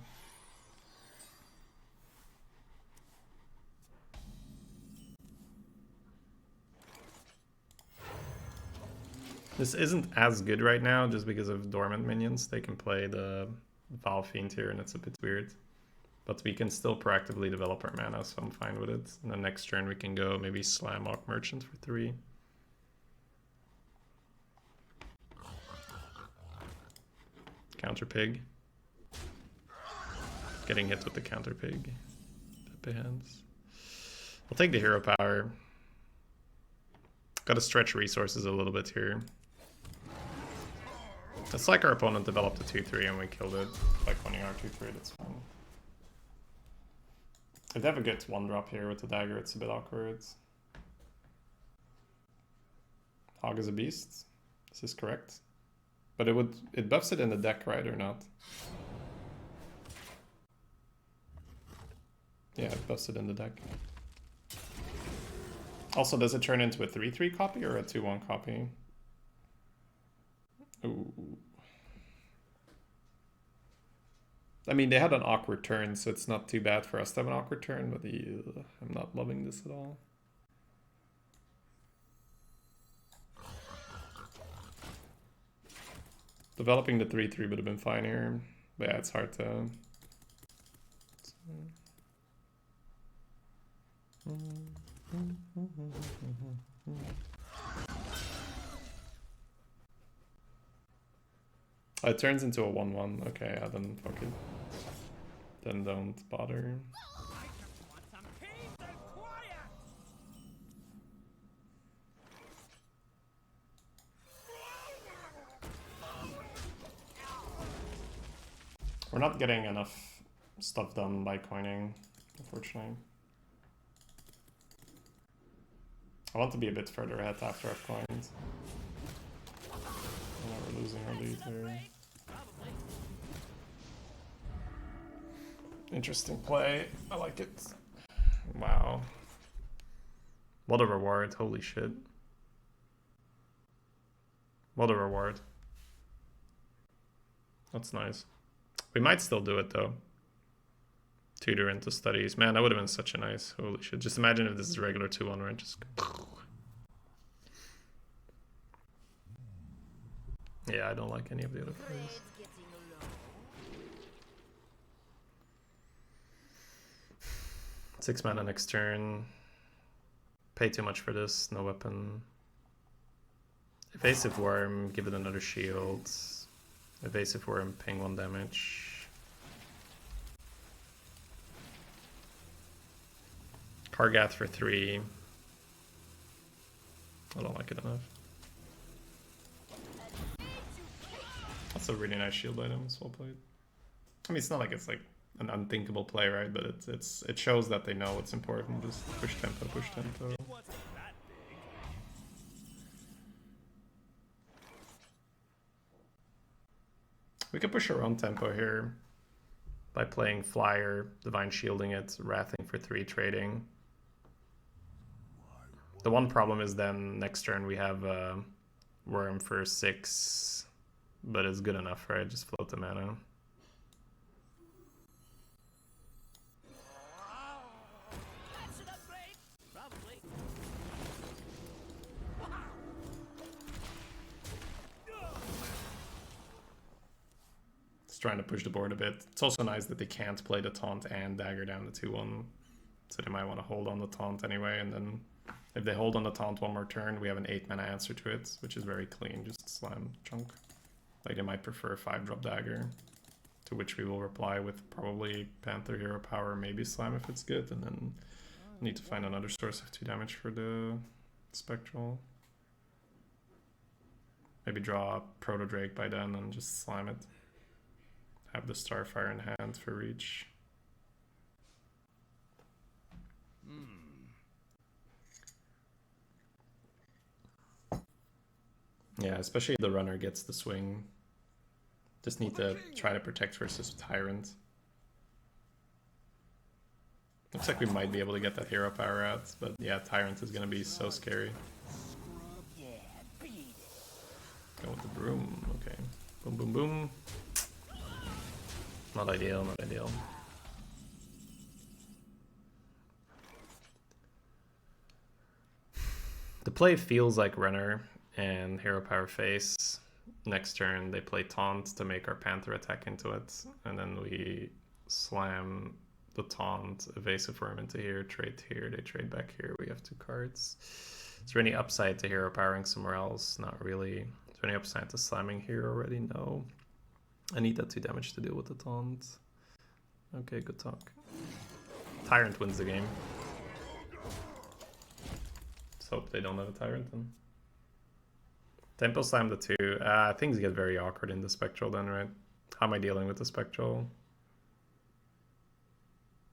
This isn't as good right now just because of dormant minions. They can play the Val Fiend here and it's a bit weird. But we can still proactively develop our mana, so I'm fine with it. And then next turn we can go maybe Slam Orc Merchant for 3. Counter Pig. Getting hit with the Counter Pig. Pepe hands. I'll take the hero power. Gotta stretch resources a little bit here. It's like our opponent developed a 2/3 and we killed it by coining our 2/3, that's fine. If they have a good 1-drop here with the dagger, it's a bit awkward. Hog is a beast. This is correct. But it buffs it in the deck, right, or not? Yeah, it buffs it in the deck. Also, does it turn into a 3/3 copy or a 2/1 copy? Ooh. I mean, they had an awkward turn, so it's not too bad for us to have an awkward turn, but I'm not loving this at all. Developing the 3/3 would have been fine here, but yeah, it's hard to... Oh, it turns into a 1/1. Okay, yeah, then fuck it. Then don't bother. I just want some peace and quiet. We're not getting enough stuff done by coining, unfortunately. I want to be a bit further ahead after I've coined. Oh, we're losing on the Ether. Interesting play. I like it. Wow. What a reward. Holy shit. What a reward. That's nice. We might still do it though. Tutor into studies. Man, that would have been such a nice. Holy shit. Just imagine if this is regular 2-1 where it just. Yeah, I don't like any of the other plays. 6 mana next turn. Pay too much for this. No weapon. Evasive Worm. Give it another shield. Evasive Worm. Ping 1 damage. Kargath for 3. I don't like it enough. That's a really nice shield item. It's well played. I mean, it's not like it's like an unthinkable play, right? But it shows that they know what's important. Just push tempo, push tempo. We could push our own tempo here by playing Flyer, Divine Shielding it, Wrathing for 3, trading. The one problem is then next turn we have Worm for 6, but it's good enough, right? Just float the mana. Trying to push the board a bit. It's also nice that they can't play the taunt and dagger down the 2-1, so they might want to hold on the taunt anyway, and then if they hold on the taunt one more turn, we have an 8 mana answer to it, which is very clean. Just slam chunk. Like they might prefer a 5-drop dagger, to which we will reply with probably Panther Hero Power, maybe slam if it's good, and then need to find another source of 2 damage for the Spectral. Maybe draw a Proto Drake by then and just slam it. Have the Starfire in hand for reach. Yeah, especially the runner gets the swing. Just need to try to protect versus Tyrant. Looks like we might be able to get that hero power out, but yeah, Tyrant is gonna be so scary. Go with the broom, okay. Boom, boom, boom. Not ideal, not ideal. The play feels like runner and hero power face. Next turn they play taunt to make our Panther attack into it, and then we slam the taunt, evasive worm into here, trade here, they trade back here, we have 2 cards. Is there any upside to hero powering somewhere else? Not really. Is there any upside to slamming here already? No. I need that 2 damage to deal with the taunt. Okay, good talk. Tyrant wins the game. Let's hope they don't have a Tyrant then. Tempo slam the 2. Things get very awkward in the Spectral then, right? How am I dealing with the Spectral?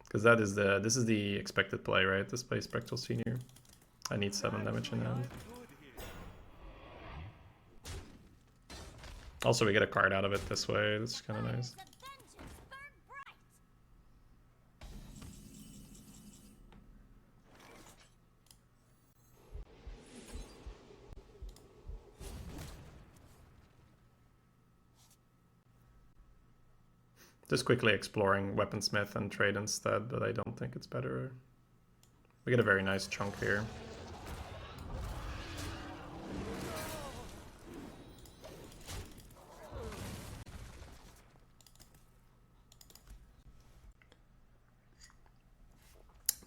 Because that is this is the expected play, right? This play Spectral Senior. I need 7 damage in hand. Also, we get a card out of it this way. This is kind of nice. Just quickly exploring Weaponsmith and trade instead, but I don't think it's better. We get a very nice chunk here.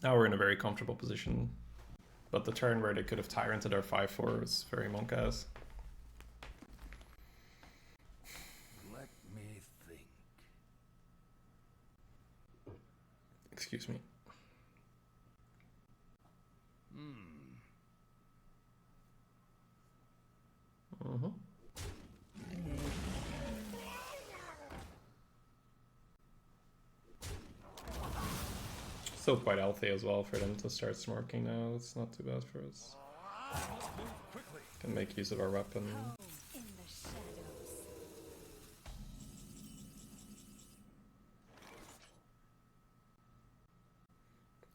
Now we're in a very comfortable position, but the turn where they could have Tyranted our 5-4 was very monk-ass. Let me think. Excuse me. Still quite healthy as well for them to start smorking now. It's not too bad for us. Can make use of our weapon.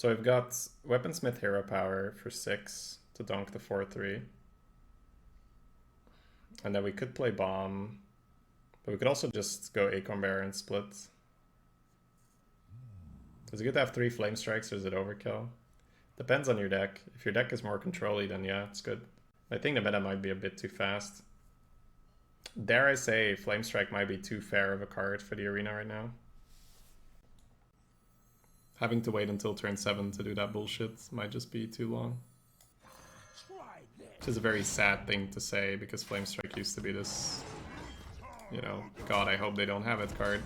So we've got Weaponsmith Hero Power for 6 to dunk the 4-3. And then we could play Bomb. But we could also just go Acorn Bearer and split. Is it good to have 3 Flame Strikes or is it overkill? Depends on your deck. If your deck is more control-y, then yeah, it's good. I think the meta might be a bit too fast. Dare I say, Flame Strike might be too fair of a card for the arena right now. Having to wait until turn 7 to do that bullshit might just be too long. Which is a very sad thing to say, because Flame Strike used to be this, you know, God, I hope they don't have it card.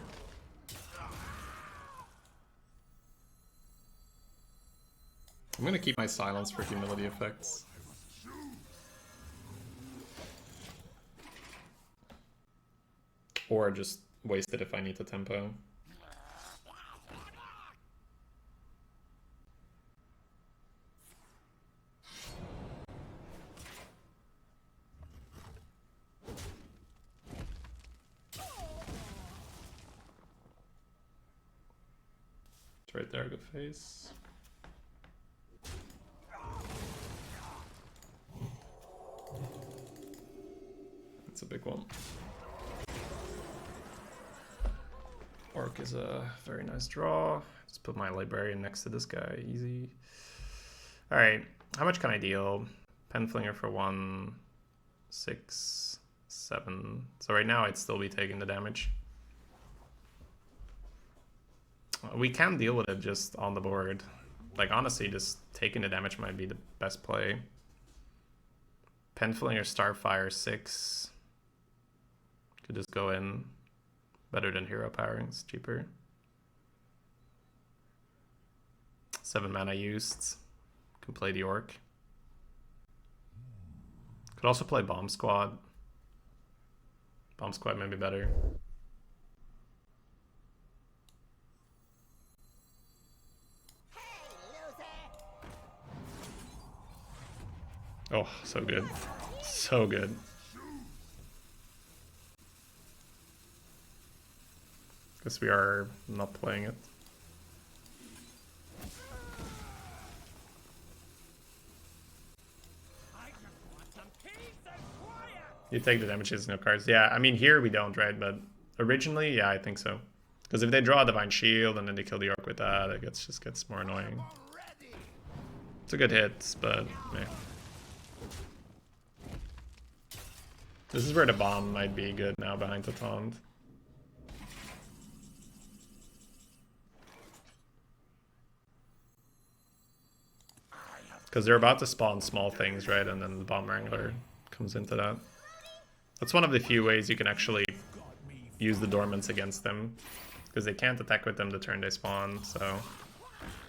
I'm gonna keep my silence for humility effects. Or just waste it if I need to tempo. It's right there, good face. It's a big one. Orc is a very nice draw. Just put my librarian next to this guy, easy. Alright, how much can I deal? Penflinger for 1, 6, 7. So right now I'd still be taking the damage. We can deal with it just on the board. Like honestly, just taking the damage might be the best play. Penflinger Starfire 6. Could just go in. Better than hero powering, it's cheaper. 7 mana used. Can play the orc. Could also play Bomb Squad. Bomb Squad may be better. Oh, so good. So good. Guess we are not playing it. You take the damages, no cards. Yeah, I mean here we don't, right? But originally, yeah, I think so. Because if they draw a Divine Shield and then they kill the Orc with that, it just gets more annoying. It's a good hit, but yeah. This is where the bomb might be good now behind the taunt. Because they're about to spawn small things, right? And then the Bomb Wrangler comes into that. That's one of the few ways you can actually use the Dormants against them. Because they can't attack with them the turn they spawn, so...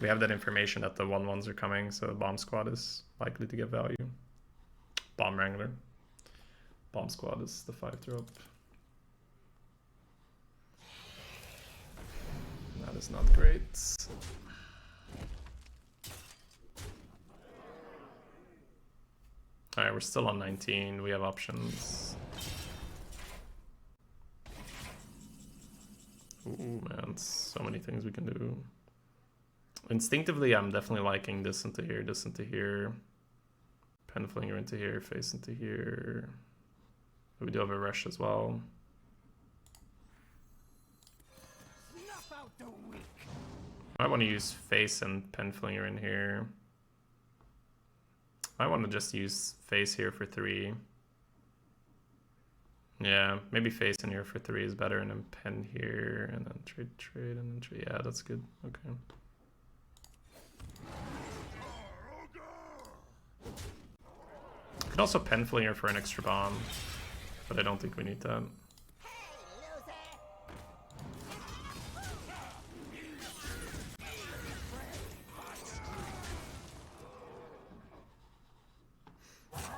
We have that information that the 1/1s are coming, so Bomb Squad is likely to get value. Bomb Wrangler. Bomb Squad is the 5-drop. That is not great. Alright, we're still on 19. We have options. Ooh, man, so many things we can do. Instinctively, I'm definitely liking this into here. Penflinger into here, face into here. We do have a rush as well. I want to use face and Penflinger in here. I want to just use face here for 3. Yeah, maybe face in here for 3 is better, and then pen here, and then trade, and then trade. Yeah, that's good. Okay. Could also Penflinger for an extra bomb, but I don't think we need that.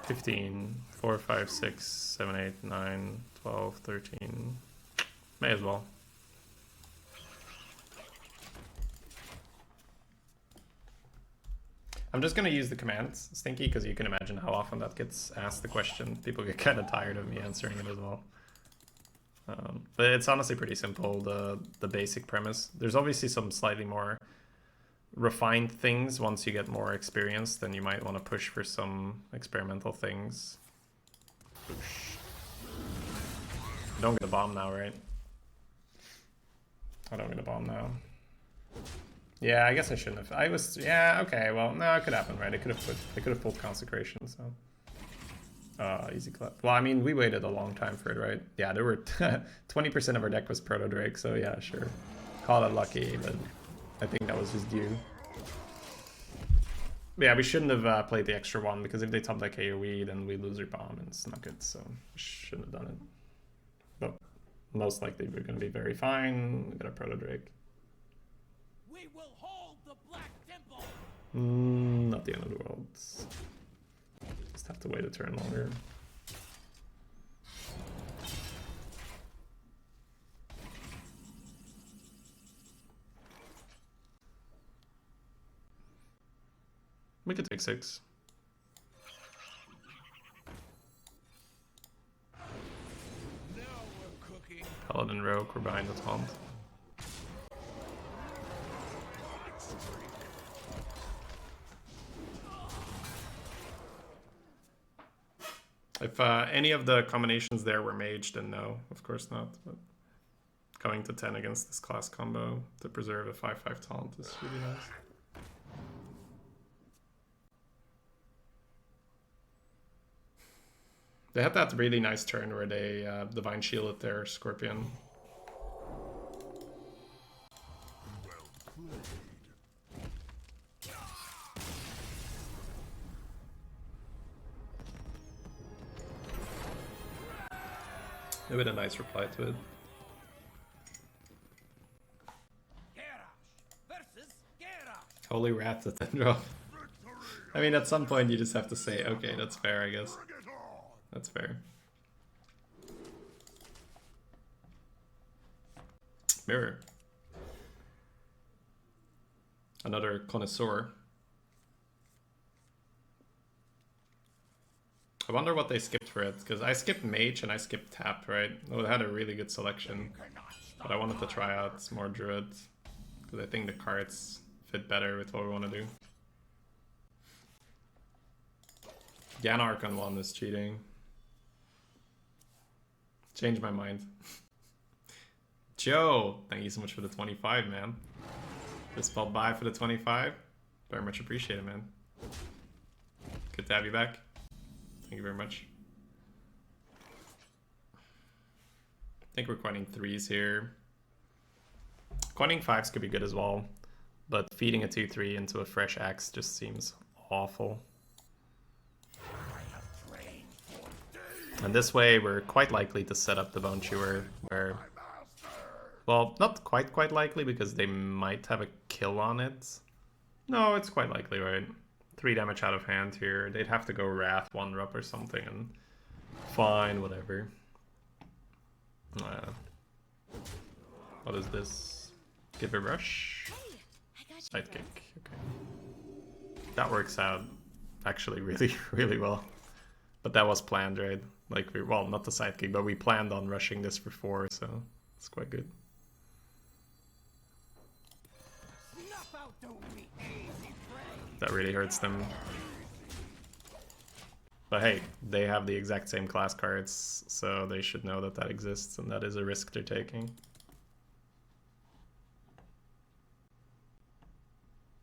15, 4, 5, 6, 7, 8, 9, 12, 13. May as well. I'm just gonna use the commands, Stinky, because you can imagine how often that gets asked the question. People get kind of tired of me answering it as well. But it's honestly pretty simple, the basic premise. There's obviously some slightly more refined things once you get more experience, then you might want to push for some experimental things. Push. Don't get a bomb now, right? I don't get a bomb now. Yeah, I guess I shouldn't have. I was, yeah, okay, well, no, it could happen, right? They could have pulled Consecration, so. Easy clap. Well, I mean, we waited a long time for it, right? Yeah, there were 20% of our deck was Proto Drake, so yeah, sure. Call it lucky, but I think that was just due. But yeah, we shouldn't have played the extra one, because if they top deck AoE, then we lose our bomb, and it's not good, so we shouldn't have done it. But most likely we're going to be very fine. We got a Proto Drake. We will hold the Black Temple. Not the end of the world. Just have to wait a turn longer. We could take 6. Now we're cooking. Paladin Rogue, we're behind the taunt. If any of the combinations there were mage, then no, of course not. But going to 10 against this class combo to preserve a 5/5 taunt is really nice. They had that really nice turn where they Divine Shielded their Scorpion. They had a nice reply to it. Holy Wrath at 10 drop. I mean, at some point you just have to say, okay, that's fair, I guess. That's fair. Mirror. Another connoisseur. I wonder what they skipped for it, because I skipped Mage and I skipped Tap, right? Oh, they had a really good selection. But I wanted to try out some more Druid, because I think the cards fit better with what we want to do. Ganark on 1 is cheating. Changed my mind. Joe, thank you so much for the 25, man. Just felt by for the 25. Very much appreciate it, man. Good to have you back. Thank you very much. I think we're coining 3s here. Coining 5s could be good as well, but feeding a 2/3 into a fresh axe just seems awful. And this way we're quite likely to set up the Bone Chewer where... Well, not quite likely, because they might have a kill on it. No, it's quite likely, right? 3 damage out of hand here. They'd have to go Wrath 1-drop or something, and fine, whatever. What is this? Give a rush? Sidekick, okay. That works out actually really well. But that was planned, right? Like, well, not the sidekick, but we planned on rushing this for 4, so it's quite good. That really hurts them. But hey, they have the exact same class cards, so they should know that that exists, and that is a risk they're taking.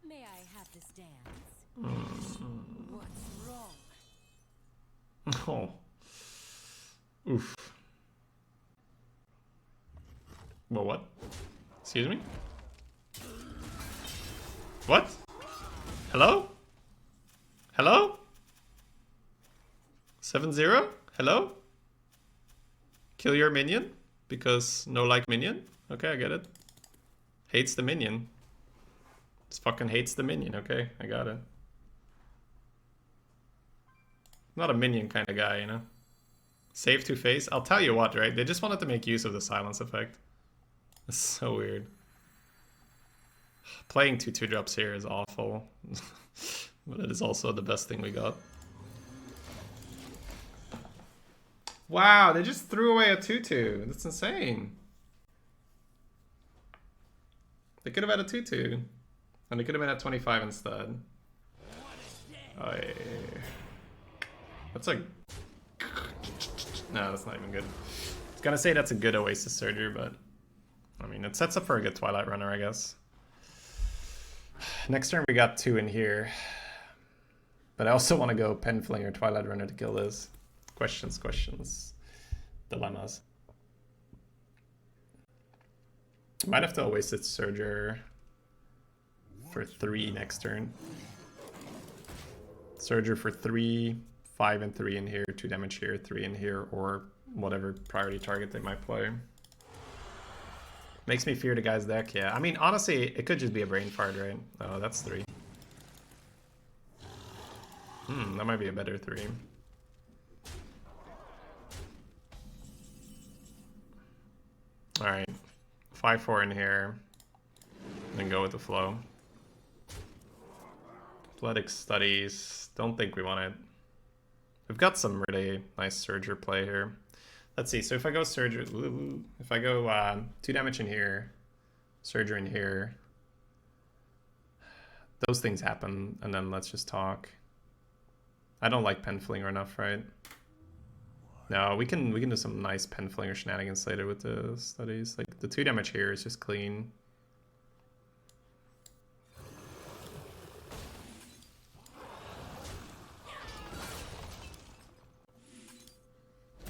May I have this dance? What's wrong? Oh. Oof. Well, what? Excuse me? What? Hello? Hello? 7-0? Hello? Kill your minion? Because no like minion? Okay, I get it. Hates the minion. Just fucking hates the minion. Okay, I got it. Not a minion kind of guy, you know? Save to face? I'll tell you what, right? They just wanted to make use of the silence effect. It's so weird. Playing 2/2 drops here is awful. But it is also the best thing we got. Wow, they just threw away a 2/2. That's insane. They could have had a 2/2. And it could have been at 25 instead. Oh, yeah. That's a... No, that's not even good. I was gonna say that's a good Oasis Surger, but... I mean, it sets up for a good Twilight Runner, I guess. Next turn we got 2 in here. But I also want to go Penfling or Twilight Runner to kill this. Questions, questions. Dilemmas. Might have to Oasis Surger for 3 next turn. Surger for 3, 5 and 3 in here, 2 damage here, 3 in here, or whatever priority target they might play. Makes me fear the guy's deck, yeah. I mean, honestly, it could just be a brain fart, right? Oh, that's 3. That might be a better 3. Alright. 5-4 in here. Then go with the flow. Athletic Studies. Don't think we want it. We've got some really nice Surger play here. Let's see. So if I go Surger... If I go 2 damage in here, Surger in here, those things happen, and then let's just talk. I don't like Penflinger enough, right? No, we can do some nice Penflinger shenanigans later with the Studies. Like, the 2 damage here is just clean.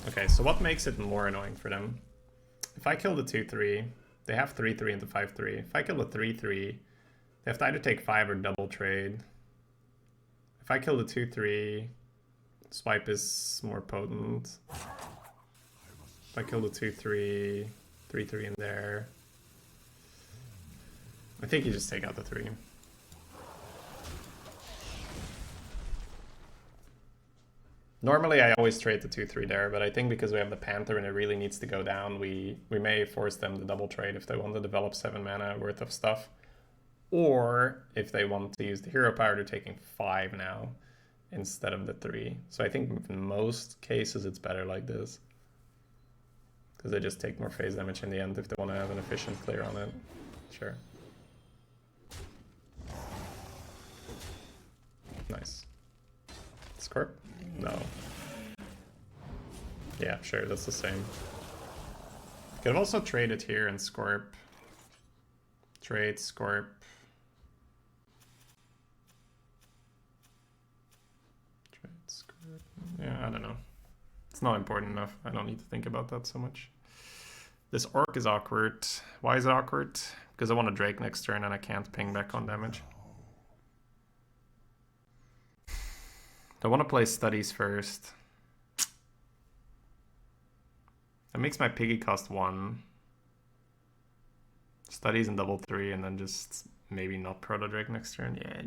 Okay, so what makes it more annoying for them? If I kill the 2-3, they have 3-3 into 5-3. If I kill the 3-3, they have to either take 5 or double trade. If I kill the 2-3, swipe is more potent. If I kill the 2-3, 3-3 in there. I think you just take out the 3. Normally I always trade the 2-3 there, but I think because we have the Panther and it really needs to go down, we may force them to double trade if they want to develop 7 mana worth of stuff. Or if they want to use the hero power, they're taking 5 now instead of the 3. So I think in most cases it's better like this. Because they just take more phase damage in the end if they want to have an efficient clear on it. Sure. Nice. Scorp? No. Yeah, sure, that's the same. Could have also traded here and Scorp. Trade, Scorp. Trade, Scorp. Yeah, I don't know. It's not important enough. I don't need to think about that so much. This Orc is awkward. Why is it awkward? Because I want a Drake next turn and I can't ping back on damage. I want to play Studies first. That makes my Piggy cost 1. Studies and double 3, and then just maybe not Proto Drake next turn. Yeah.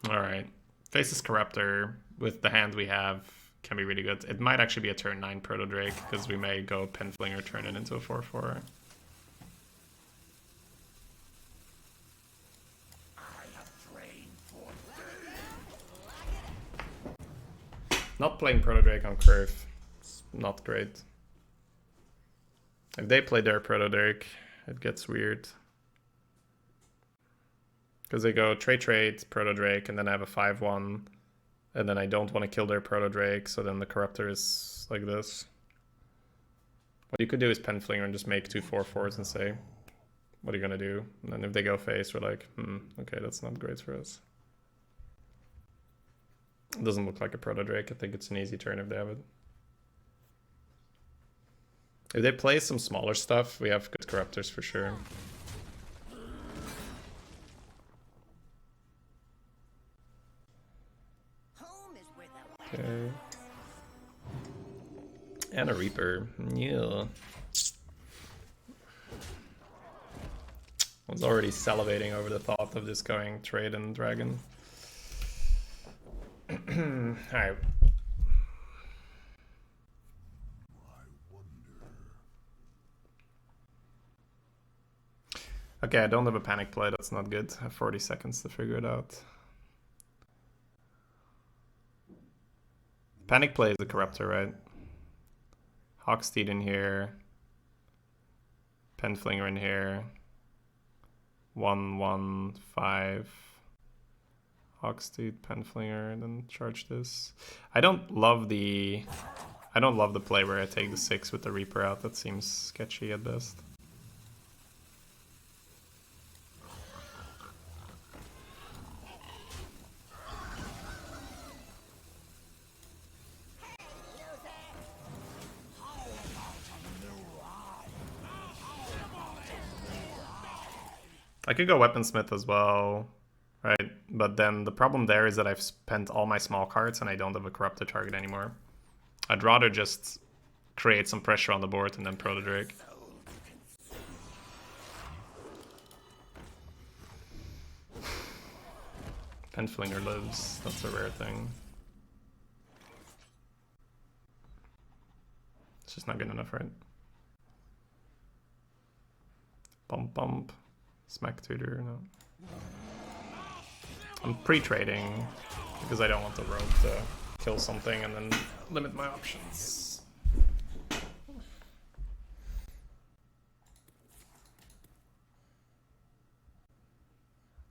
Alright. Faceless Corruptor with the hand we have can be really good. It might actually be a turn 9 Proto Drake, because we may go Penflinger, turn it into a 4-4. Not playing Proto Drake on curve. It's not great. If they play their Proto Drake, it gets weird. Because they go trade, Proto Drake, and then I have a 5-1. And then I don't want to kill their Proto Drake, so then the Corruptor is like this. What you could do is Penflinger and just make 2 4-4s and say, what are you going to do? And then if they go face, we're like, okay, that's not great for us. It doesn't look like a Proto Drake. I think it's an easy turn if they have it. If they play some smaller stuff, we have good Corruptors for sure. Okay. And a Reaper. Yeah. I was already salivating over the thought of just going trade and dragon. Alright. Okay, I don't have a panic play, that's not good. I have 40 seconds to figure it out. Panic play is the Corruptor, right? Hawksteed in here. Penflinger in here. 1-1-5. Hawksteed, Penflinger, and then charge this. I don't love the play where I take the 6 with the Reaper out. That seems sketchy at best. I could go Weaponsmith as well, right? But then the problem there is that I've spent all my small cards and I don't have a corrupted target anymore. I'd rather just create some pressure on the board and then Proto Drake. Penflinger lives, that's a rare thing. It's just not good enough, right? Bump bump. Smack tutor, no. I'm pre-trading because I don't want the rogue to kill something and then limit my options.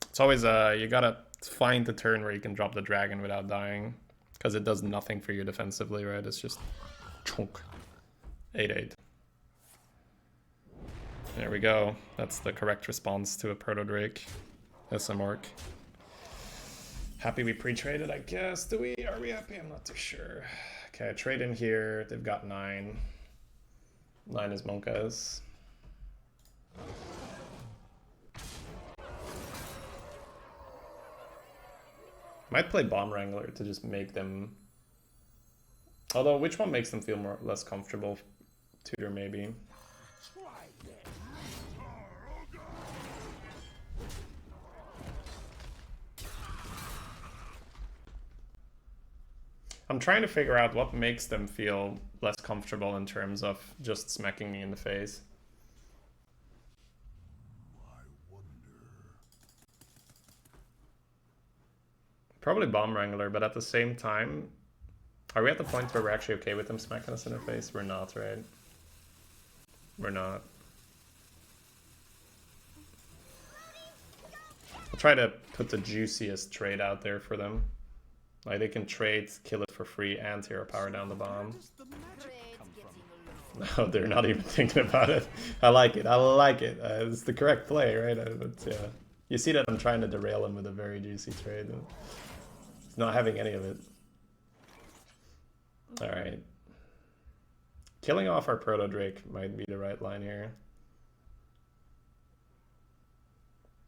It's always you gotta find the turn where you can drop the dragon without dying, because it does nothing for you defensively, right? It's just chunk. 8-8. There we go. That's the correct response to a Proto Drake. SMOrc. Happy we pre-traded, I guess. Are we happy? I'm not too sure. Okay, trade in here. They've got 9. 9 is Monka's. Might play Bomb Wrangler to just make them... Although, which one makes them feel less comfortable? Tutor, maybe. I'm trying to figure out what makes them feel less comfortable in terms of just smacking me in the face. I wonder. Probably Bomb Wrangler, but at the same time, are we at the point where we're actually okay with them smacking us in the face? We're not, right? We're not. I'll try to put the juiciest trade out there for them. Like, they can trade, kill it for free, and hero power down the bomb. No, they're not even thinking about it. I like it. I like it. It's the correct play, right? But yeah, you see that I'm trying to derail him with a very juicy trade. He's not having any of it. All right. Killing off our Proto Drake might be the right line here.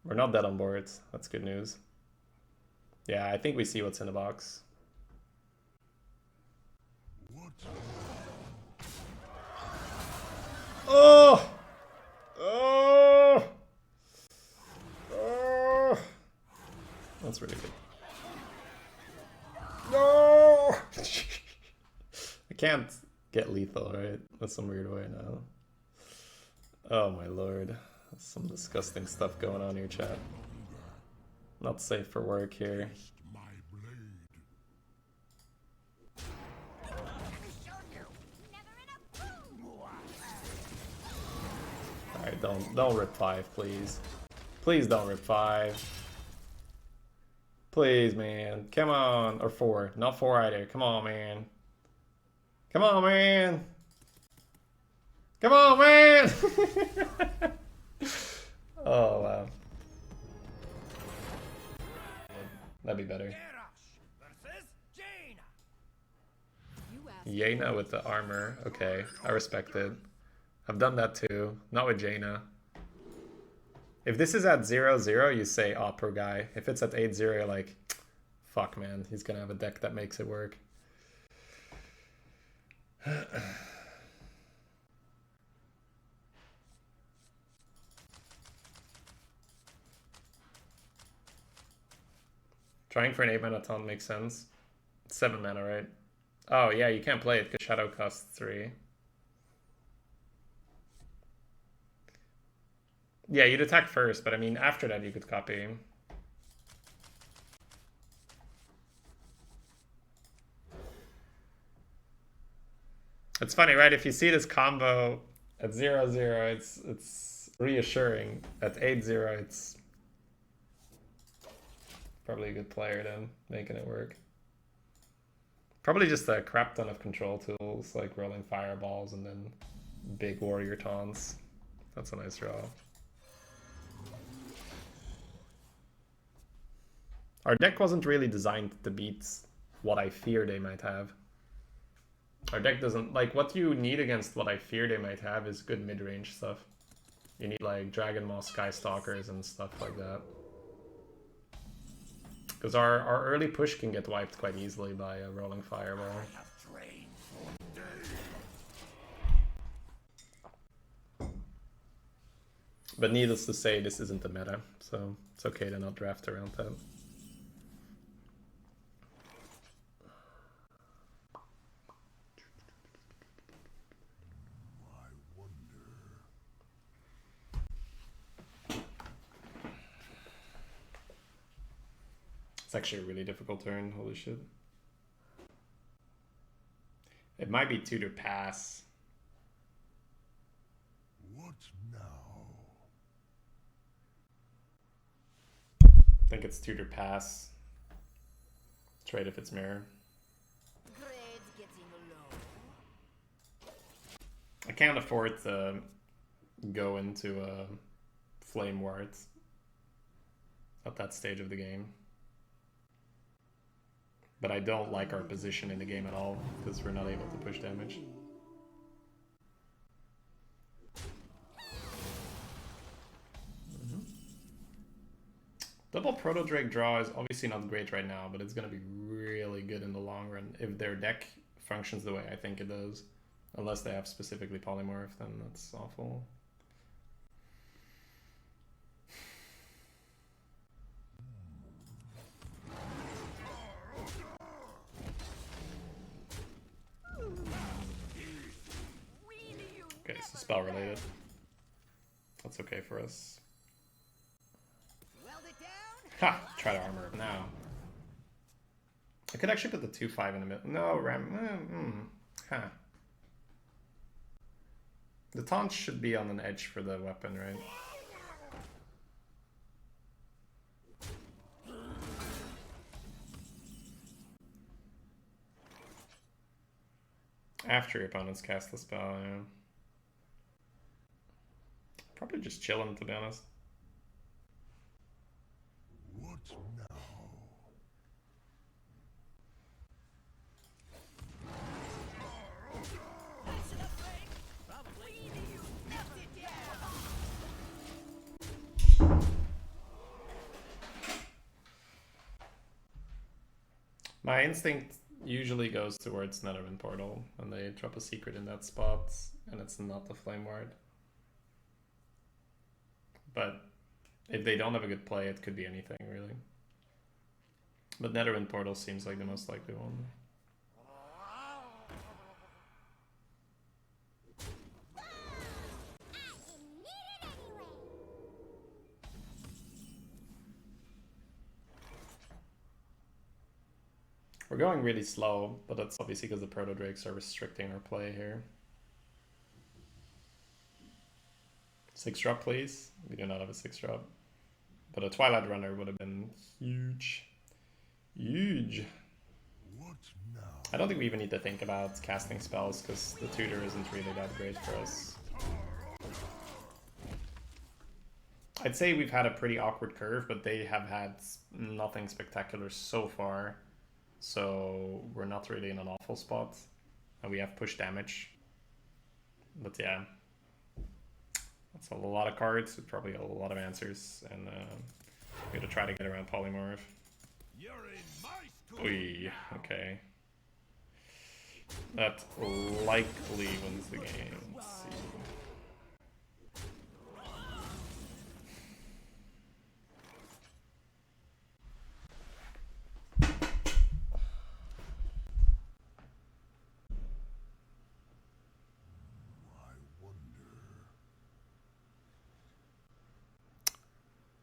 We're not dead on board. That's good news. Yeah, I think we see what's in the box. What? Oh! Oh! Oh! That's really good. No! I can't get lethal, right? That's some weird way now. Oh my lord. That's some disgusting stuff going on here, chat. Not safe for work here. My blade. Alright, don't rip 5, please. Please don't rip 5. Please, man. Come on. Or 4. Not 4 either. Come on, man. Come on, man. Come on, man. Oh, wow. That'd be better. Jaina with the armor. Okay, I respect it. I've done that too. Not with Jaina. If this is at 0-0, you say, oh, pro guy. If it's at 8-0, you're like, fuck, man. He's gonna have a deck that makes it work. Trying for an 8-mana taunt makes sense. 7 mana, right? Oh, yeah, you can't play it because Shadow costs 3. Yeah, you'd attack first, but I mean, after that you could copy. It's funny, right? If you see this combo at 0-0, it's reassuring. At 8-0, it's probably a good player then, making it work. Probably just a crap ton of control tools, like rolling fireballs and then big warrior taunts. That's a nice draw. Our deck wasn't really designed to beat what I fear they might have. Our deck doesn't... Like, what you need against what I fear they might have is good mid-range stuff. You need, like, Dragon Moss, Sky Stalkers, and stuff like that. Because our early push can get wiped quite easily by a rolling fireball. But needless to say, this isn't the meta, so it's okay to not draft around that. It's actually a really difficult turn, holy shit. It might be tutor pass. What now? I think it's tutor pass. Trade if it's mirror. Grade's getting low. I can't afford to go into a flame ward at that stage of the game. But I don't like our position in the game at all, because we're not able to push damage. Double Proto Drake draw is obviously not great right now, but it's going to be really good in the long run if their deck functions the way I think it does. Unless they have specifically Polymorph, then that's awful. Okay, so spell related. That's okay for us. Ha! Try to armor up now. I could actually put the 2-5 in the middle. No, Ram. Huh. The taunt should be on an edge for the weapon, right? After your opponents cast the spell, yeah. Probably just chill him, to be honest. What now? My instinct usually goes towards Netherwind Portal when they drop a secret in that spot and it's not the Flame Ward. But if they don't have a good play, it could be anything, really. But Netherwind Portal seems like the most likely one. We're going really slow, but that's obviously because the Proto Drakes are restricting our play here. 6-drop, please. We do not have a 6-drop. But a Twilight Runner would have been huge. Huge. What now? I don't think we even need to think about casting spells, because the tutor isn't really that great for us. I'd say we've had a pretty awkward curve, but they have had nothing spectacular so far. So we're not really in an awful spot. And we have push damage. But yeah. That's a lot of cards with probably a lot of answers. And we're gonna try to get around Polymorph. You're in my school. Oy, okay. That likely wins the game. Let's see.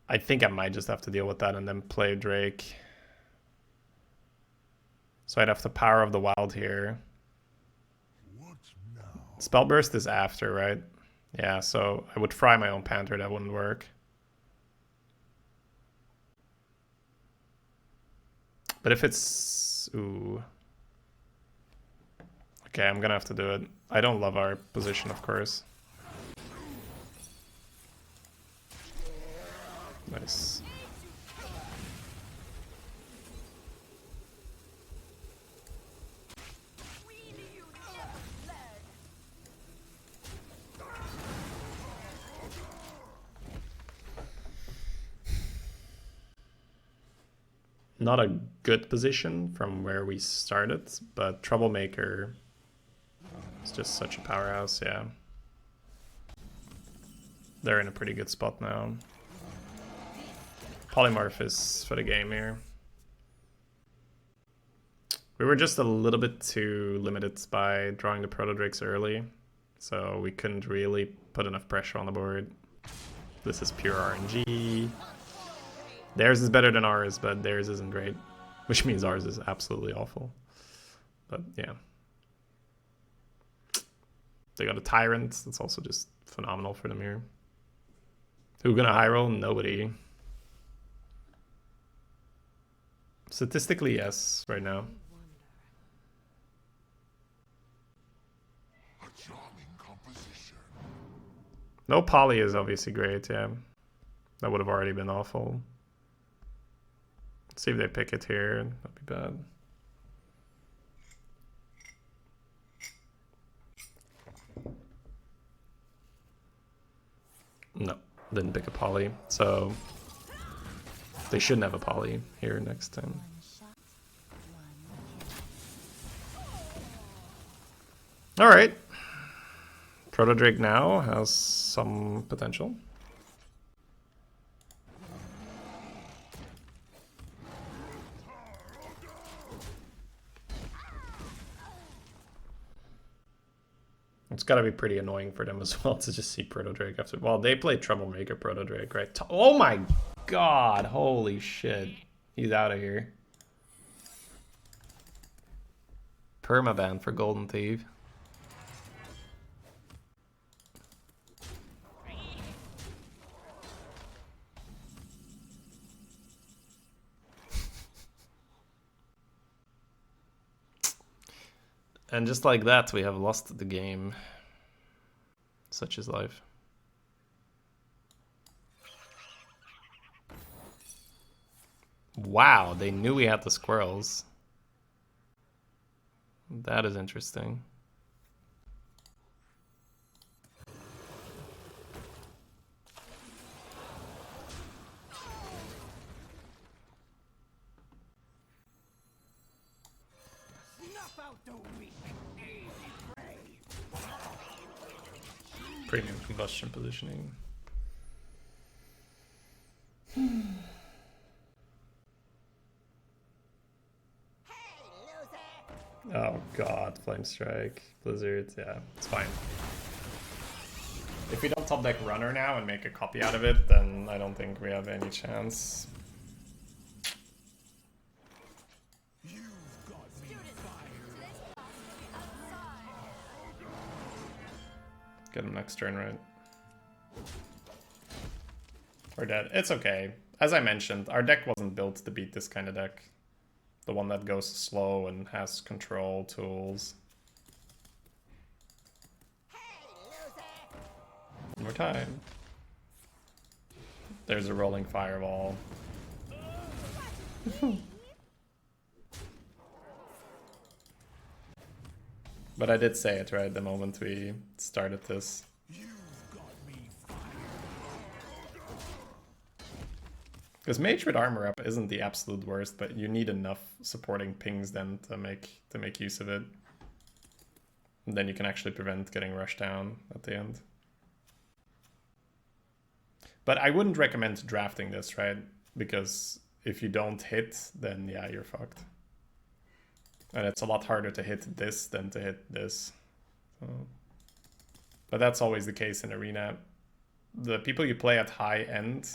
I think I might just have to deal with that and then play Drake. So I'd have the Power of the Wild here. What Spell burst is after, right? Yeah, so I would fry my own Panther, that wouldn't work. But if it's... Ooh. Okay, I'm gonna have to do it. I don't love our position, of course. Nice. Not a good position from where we started, but Troublemaker is just such a powerhouse, yeah. They're in a pretty good spot now. Polymorph is for the game here. We were just a little bit too limited by drawing the Proto-Drakes early, so we couldn't really put enough pressure on the board. This is pure RNG. Theirs is better than ours, but theirs isn't great. Which means ours is absolutely awful. But yeah. They got a Tyrant. That's also just phenomenal for them here. Who gonna high roll? Nobody. Statistically, yes, right now. A charming composition. No poly is obviously great, yeah. That would have already been awful. Let's see if they pick it here. That'd be bad. No, didn't pick a poly. So they shouldn't have a poly here next time. All right. Proto-Drake now has some potential. It's got to be pretty annoying for them as well to just see Proto-Drake after. Well, they play Troublemaker Proto-Drake, right? Oh my god, holy shit. He's out of here. Permaban for Golden Thief. And just like that, we have lost the game. Such is life. Wow, they knew we had the squirrels. That is interesting. Premium combustion positioning. Oh god, Flame Strike, Blizzard, yeah, it's fine. If we don't top deck Runner now and make a copy out of it, then I don't think we have any chance. Get him next turn, right? We're dead. It's okay. As I mentioned, our deck wasn't built to beat this kind of deck. The one that goes slow and has control tools. One more time. There's a rolling fireball. But I did say it, right, the moment we started this. Because Mage with armor up isn't the absolute worst, but you need enough supporting pings then to make use of it. And then you can actually prevent getting rushed down at the end. But I wouldn't recommend drafting this, right? Because if you don't hit, then yeah, you're fucked. And it's a lot harder to hit this than to hit this. So. But that's always the case in Arena. The people you play at high end,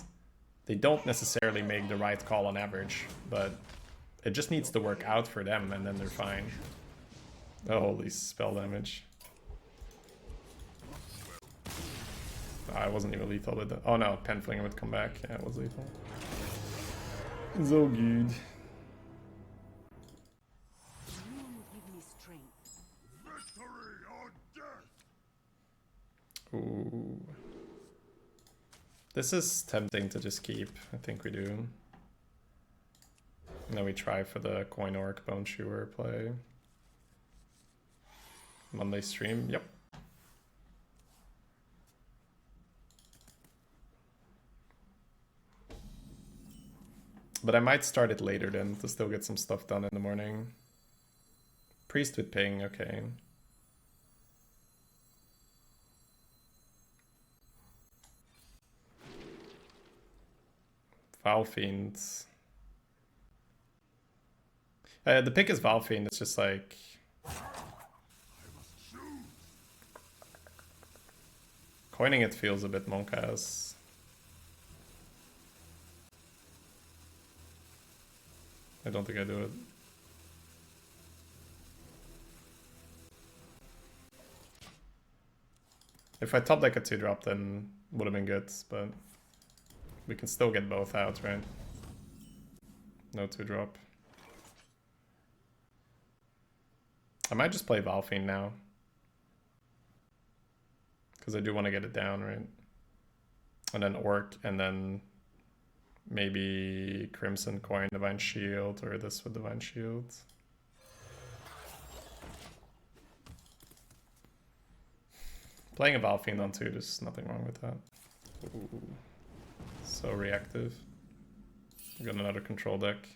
they don't necessarily make the right call on average, but it just needs to work out for them and then they're fine. Oh, holy spell damage. I wasn't even lethal with it. Oh no, pen flinger would come back. Yeah, it was lethal. So good. You give me strength. Victory or death! Ooh. This is tempting to just keep. I think we do. And then we try for the coin orc bone chewer play. Monday stream. Yep. But I might start it later then to still get some stuff done in the morning. Priest with ping, okay. Valfiend. The pick is Valfiend, it's just like... Coining it feels a bit monk-ass. I don't think I do it. If I top deck a 2-drop then would have been good, but we can still get both out, right? No 2-drop. I might just play Valfiend now. Because I do want to get it down, right? And then Orc, and then maybe Crimson Coin, Divine Shield, or this with Divine Shield. Playing a Valfiend on 2, there's nothing wrong with that. Ooh. So reactive. We got another control deck.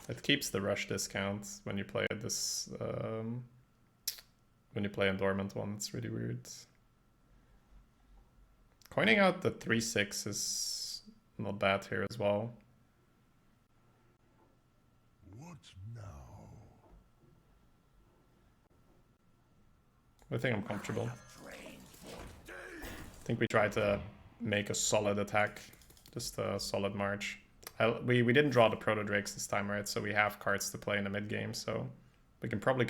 It keeps the rush discount when you play this... when you play a dormant one, it's really weird. Coining out the 3/6 is not bad here as well. What now? I think I'm comfortable. I think we try to make a solid attack, just a solid march. We didn't draw the Proto Drakes this time, right? So we have cards to play in the mid game, so we can probably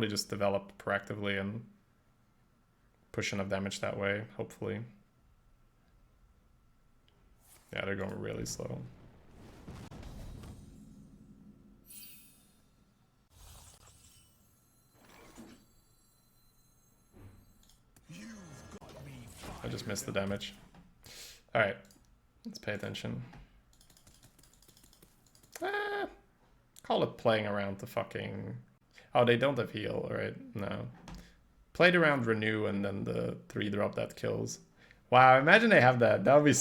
just develop proactively and push enough damage that way, hopefully. Yeah, they're going really slow. I just missed the damage. Alright, let's pay attention. Call it playing around the fucking... Oh, they don't have heal, right? No. Played around renew and then the 3-drop that kills. Wow, imagine they have that. That would be...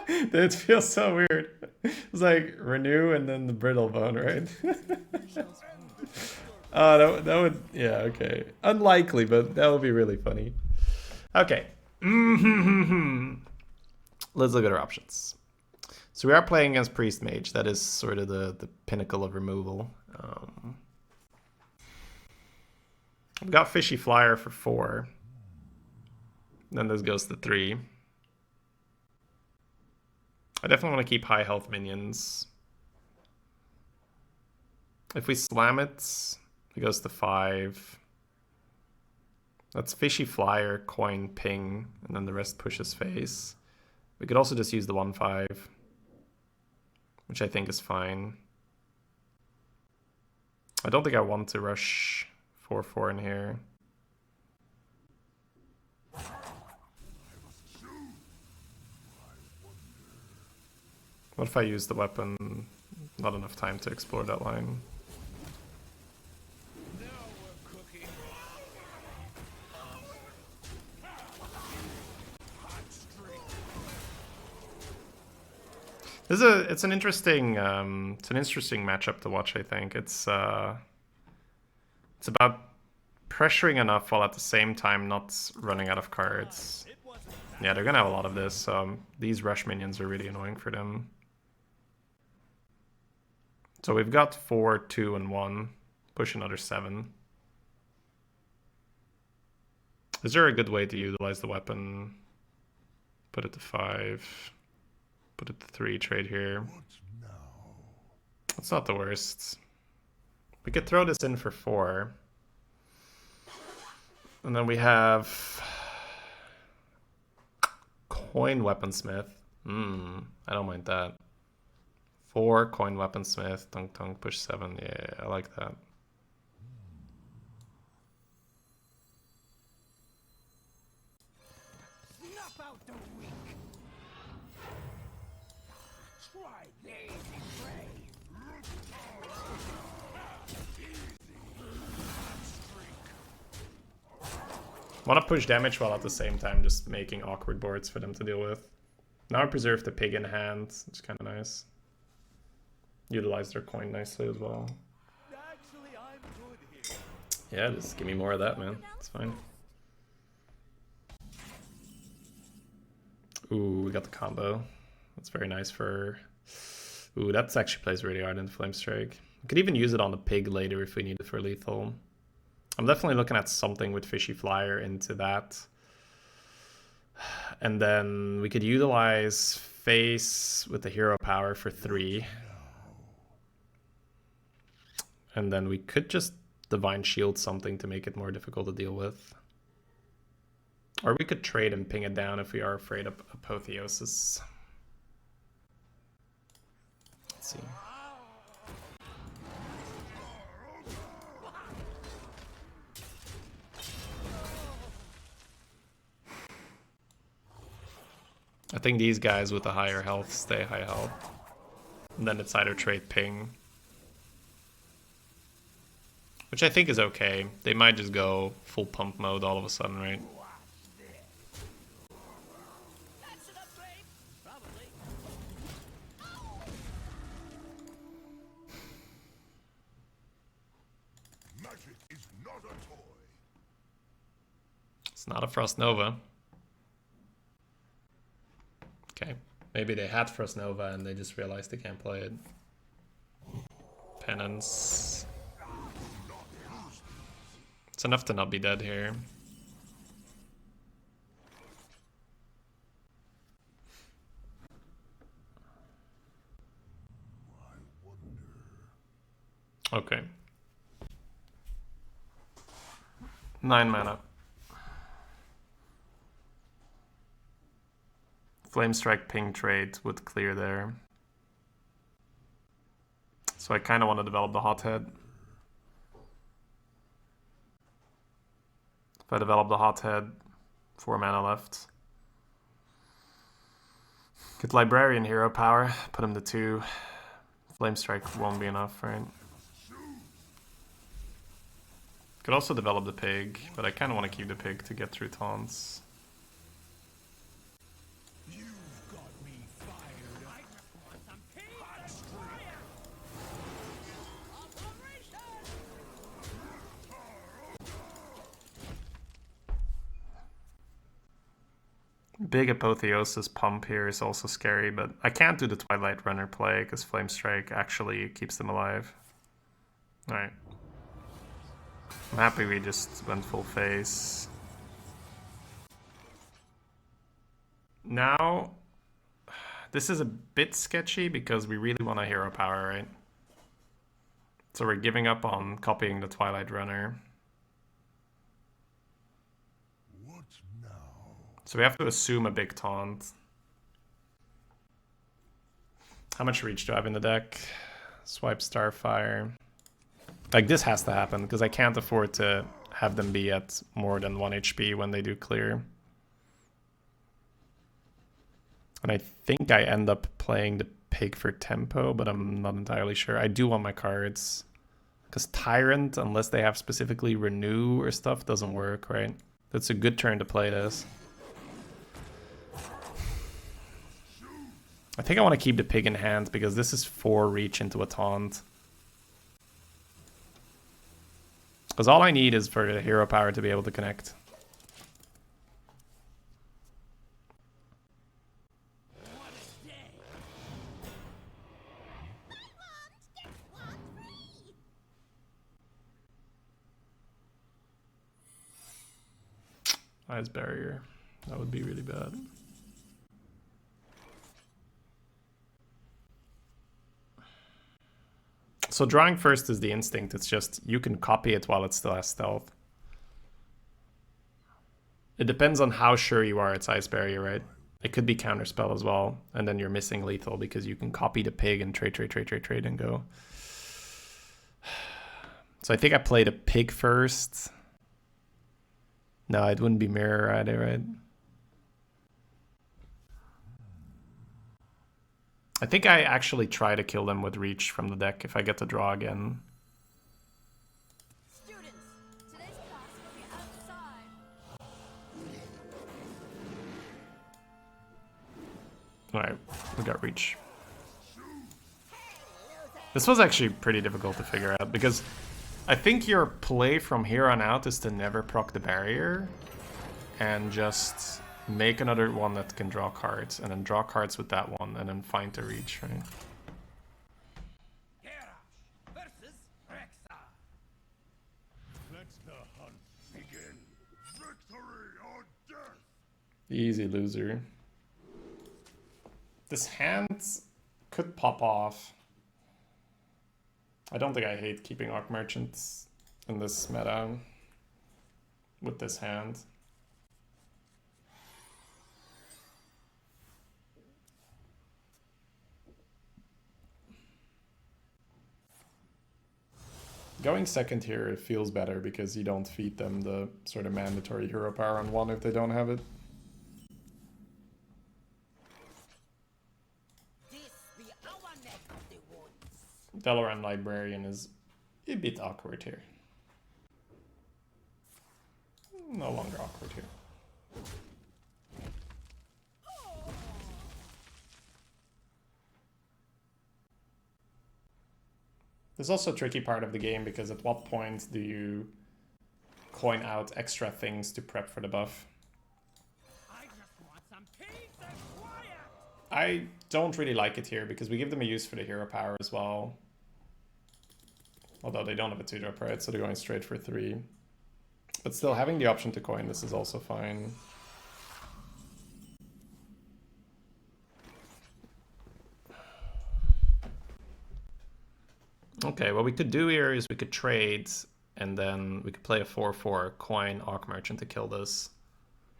It feels so weird. It's like renew and then the brittle bone, right? Oh, that would... Yeah, okay. Unlikely, but that would be really funny. Okay. Let's look at our options. So we are playing against Priest Mage. That is sort of the pinnacle of removal. We've got Fishy Flyer for 4. Then this goes to 3. I definitely want to keep high health minions. If we slam it, it goes to 5. That's Fishy Flyer, Coin, Ping, and then the rest pushes face. We could also just use the 1/5, which I think is fine. I don't think I want to rush 4/4 in here. What if I use the weapon? Not enough time to explore that line. It's an interesting matchup to watch. I think it's about pressuring enough while at the same time not running out of cards. Yeah, they're gonna have a lot of this. These rush minions are really annoying for them. So we've got 4, 2, and 1. Push another 7. Is there a good way to utilize the weapon? Put it to 5. Put it to 3, trade here. That's not the worst. We could throw this in for 4. And then we have coin weaponsmith. I don't mind that. 4 coin weaponsmith, tunk tunk, push 7. Yeah, I like that. Snuff out the weak. Try lazy prey. Want to push damage while at the same time just making awkward boards for them to deal with. Now I preserve the pig in hand, it's kind of nice. Utilize their coin nicely as well. Actually, I'm good here. Yeah, just give me more of that, man. It's fine. Ooh, we got the combo. That's very nice for... Ooh, that actually plays really hard in Flame Strike. We could even use it on the pig later if we need it for lethal. I'm definitely looking at something with Fishy Flyer into that. And then we could utilize Face with the hero power for 3. And then we could just Divine Shield something to make it more difficult to deal with. Or we could trade and ping it down if we are afraid of Apotheosis. Let's see. I think these guys with the higher health stay high health. And then it's either trade ping. Which I think is okay. They might just go full pump mode all of a sudden, right? That's an upgrade. Probably. Magic is not a toy. It's not a Frost Nova. Okay, maybe they had Frost Nova and they just realized they can't play it. Penance. It's enough to not be dead here. Okay. 9 mana. Flame Strike ping trade would clear there. So I kind of want to develop the Hothead. If I develop the Hothead, 4 mana left. Get Librarian hero power, put him to 2. Flame Strike won't be enough, right? Could also develop the pig, but I kind of want to keep the pig to get through taunts. You've got me fired up. Some pig fire. Operation. Big Apotheosis pump here is also scary, but I can't do the Twilight Runner play because Flame Strike actually keeps them alive. Alright. I'm happy we just went full face. Now, this is a bit sketchy because we really want a hero power, right? So we're giving up on copying the Twilight Runner. What now? So we have to assume a big taunt. How much reach do I have in the deck? Swipe Starfire. Like, this has to happen, because I can't afford to have them be at more than 1 HP when they do clear. And I think I end up playing the pig for tempo, but I'm not entirely sure. I do want my cards. Because Tyrant, unless they have specifically Renew or stuff, doesn't work, right? That's a good turn to play this. I think I want to keep the pig in hand, because this is 4 reach into a taunt. Because all I need is for the hero power to be able to connect. Ice barrier. That would be really bad. So drawing first is the instinct. It's just you can copy it while it still has stealth. It depends on how sure you are it's ice barrier, right? It could be counterspell as well, and then you're missing lethal because you can copy the pig and trade and go. So I think I played a pig first. No, it wouldn't be mirror either, right? I think I actually try to kill them with reach from the deck if I get to draw again. Students, today's class will be outside. Alright, we got reach. This was actually pretty difficult to figure out because I think your play from here on out is to never proc the barrier and just make another one that can draw cards and then draw cards with that one and then find the reach, right? Garrosh versus Rexa. Let the hunt begin. Victory or death! Easy loser. This hand could pop off. I don't think I hate keeping Arc Merchants in this meta with this hand. Going second here, it feels better because you don't feed them the sort of mandatory hero power on one if they don't have it. This be our neck of the woods. Dalaran Librarian is a bit awkward here. No longer awkward here. There's also a tricky part of the game because at what point do you coin out extra things to prep for the buff? I just want some peace and quiet. I don't really like it here because we give them a use for the hero power as well. Although they don't have a 2-drop, right? So they're going straight for 3. But still, having the option to coin this is also fine. Okay, what we could do here is we could trade, and then we could play a 4-4, coin Arc Merchant to kill this.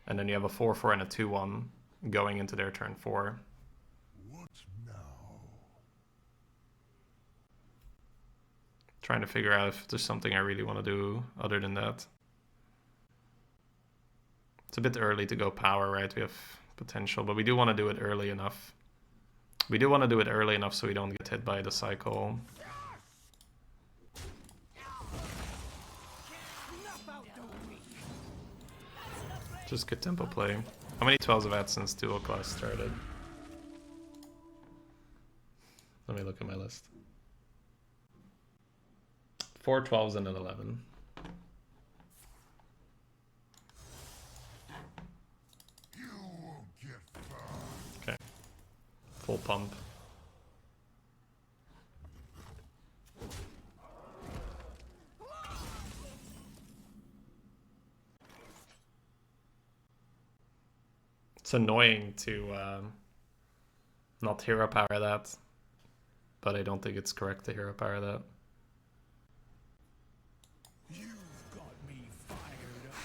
And then you have a 4-4 and a 2-1 going into their turn 4. What now? Trying to figure out if there's something I really want to do other than that. It's a bit early to go power, right? We have potential, but we do want to do it early enough. We do want to do it early enough so we don't get hit by the cycle. Just good tempo play. How many 12s have I had since dual class started? Let me look at my list. 4 12s and an 11. You won't get far. Okay. Full pump. It's annoying to not hero power that, but I don't think it's correct to hero power that. You've got me fired up.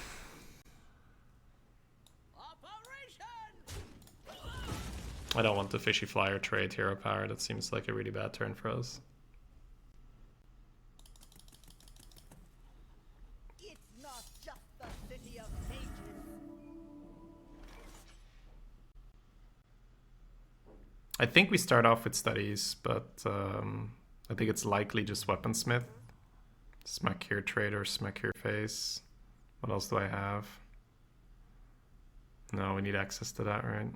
Operation. I don't want the fishy flyer trade hero power. That seems like a really bad turn for us. It's not just the city of sages. I think we start off with studies, but I think it's likely just weaponsmith. Smack here trade or smack here face. What else do I have? No, we need access to that, right?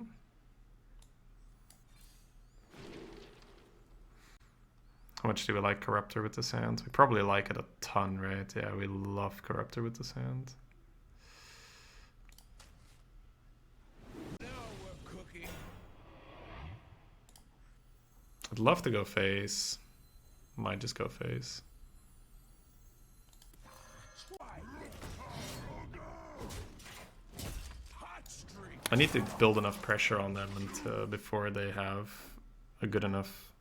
How much do we like Corruptor with this hand? We probably like it a ton, right? Yeah, we love Corruptor with this hand. Now we're cooking. I'd love to go face. Might just go face. I need to build enough pressure on them until, before they have a good enough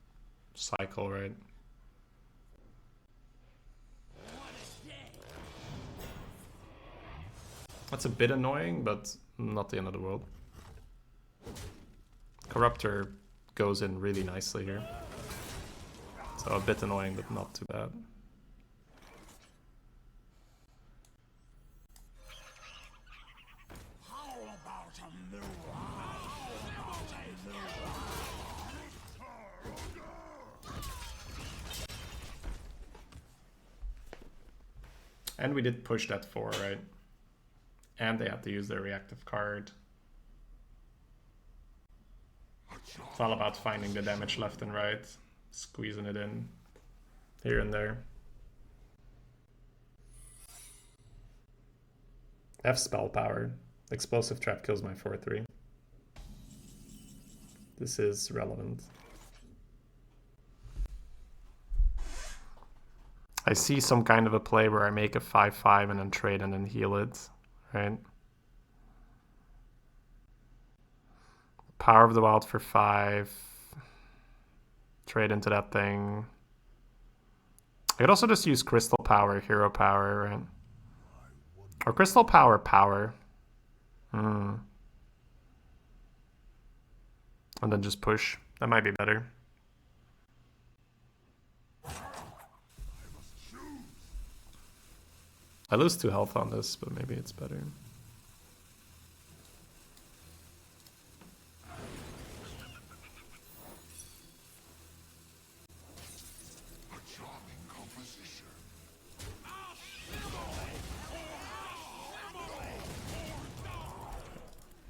cycle, right? That's a bit annoying, but not the end of the world. Corruptor goes in really nicely here. So a bit annoying, but not too bad. How about a new And we did push that 4, right? And they had to use their reactive card. It's all about finding the damage left and right, squeezing it in here and there. F spell power. Explosive trap kills my 4/3. This is relevant. I see some kind of a play where I make a 5/5 and then trade and then heal it, right? Power of the Wild for 5. Trade into that thing. I could also just use Crystal Power, Hero Power, right? Or Crystal Power, Power. And then just push. That might be better. I lose 2 health on this, but maybe it's better.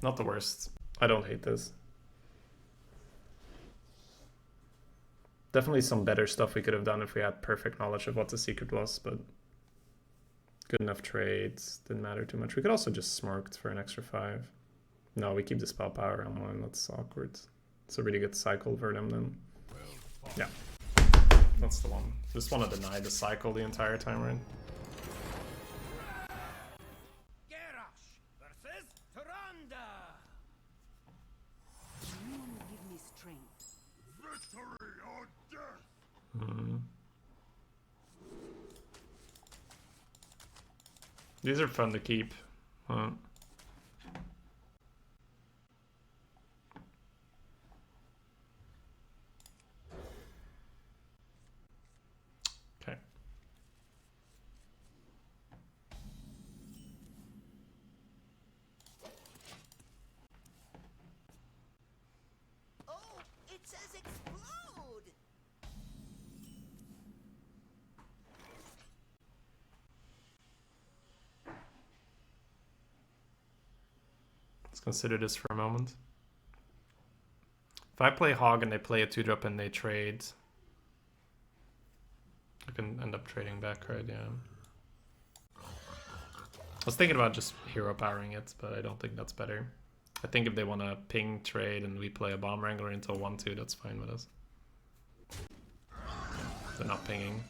Not the worst. I don't hate this. Definitely some better stuff we could have done if we had perfect knowledge of what the secret was, but good enough trades. Didn't matter too much. We could also just smoked for an extra 5. No, we keep the spell power on one. That's awkward. It's a really good cycle Verdum then. Yeah. That's the one. Just want to deny the cycle the entire time, right? victory or death? These are fun to keep. Okay. Oh, it says explode! Let's consider this for a moment. If I play Hog and they play a 2-drop and they trade, I can end up trading back, right? Yeah. I was thinking about just hero powering it, but I don't think that's better. I think if they want to ping trade and we play a Bomb Wrangler until 1-2, that's fine with us. They're not pinging.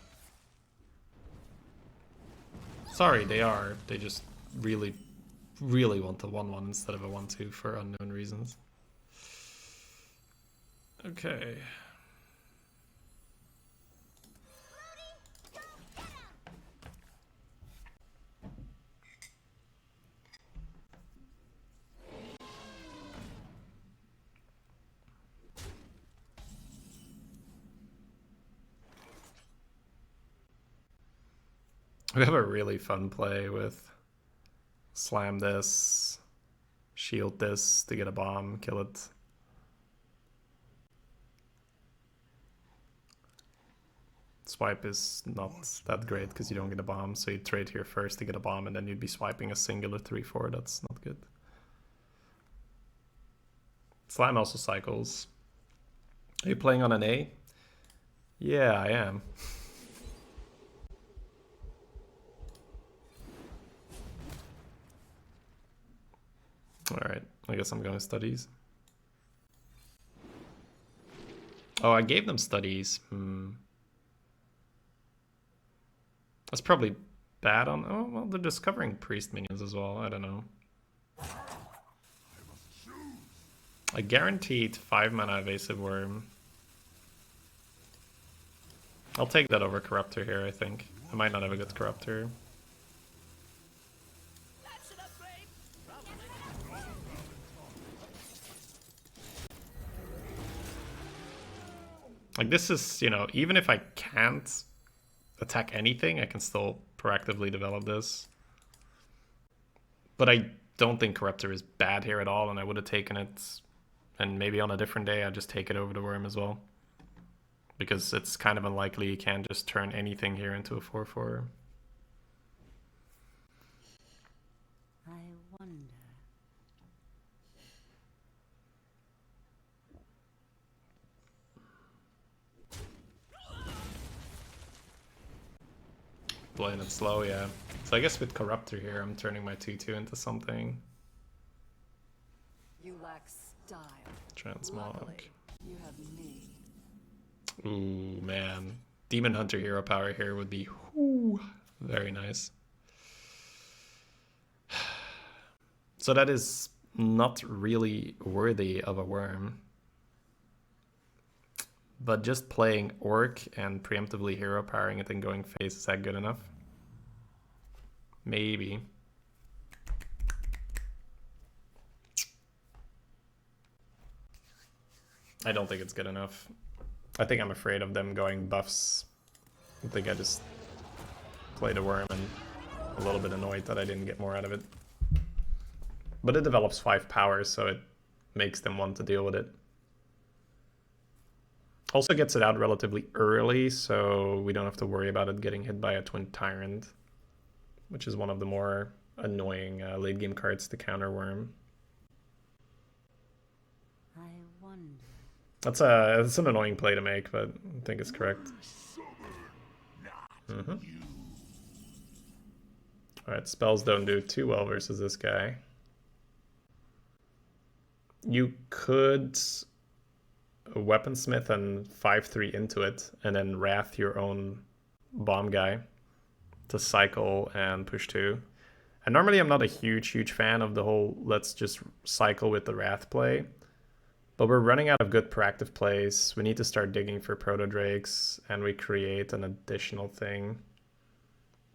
Sorry, they are. They just really want a 1-1 instead of a 1-2 for unknown reasons. Okay. We have a really fun play with slam this, shield this to get a bomb, kill it. Swipe is not that great because you don't get a bomb, so you trade here first to get a bomb and then you'd be swiping a singular 3-4, that's not good. Slam also cycles. Are you playing on an A? Yeah, I am. Alright, I guess I'm going studies. Oh, I gave them studies. That's probably bad on... Oh, well, they're discovering priest minions as well. I don't know. I guaranteed 5 mana evasive worm. I'll take that over corruptor here, I think. I might not have a good corruptor. Like this is, you know, even if I can't attack anything, I can still proactively develop this. But I don't think Corruptor is bad here at all, and I would have taken it. And maybe on a different day, I'd just take it over the Worm as well. Because it's kind of unlikely you can just turn anything here into a 4/4. I wonder. Playing it slow, yeah. So I guess with Corruptor here, I'm turning my 2/2 into something. You lack style. Transmog. Luckily, you have me. Ooh, man. Demon Hunter hero power here would be whoo, very nice. So that is not really worthy of a Worm. But just playing Orc and preemptively hero powering it and going face, is that good enough? Maybe. I don't think it's good enough. I think I'm afraid of them going buffs. I think I just played a Worm and a little bit annoyed that I didn't get more out of it. But it develops 5 power, so it makes them want to deal with it. Also gets it out relatively early, so we don't have to worry about it getting hit by a Twin Tyrant, which is one of the more annoying late game cards to counter Worm. I wonder. That's an annoying play to make, but I think it's correct. Alright, spells don't do too well versus this guy. You could Weaponsmith and 5/3 into it, and then Wrath your own bomb guy to cycle and push 2. And normally I'm not a huge fan of the whole let's just cycle with the Wrath play. But we're running out of good proactive plays. We need to start digging for Proto-Drakes, and we create an additional thing.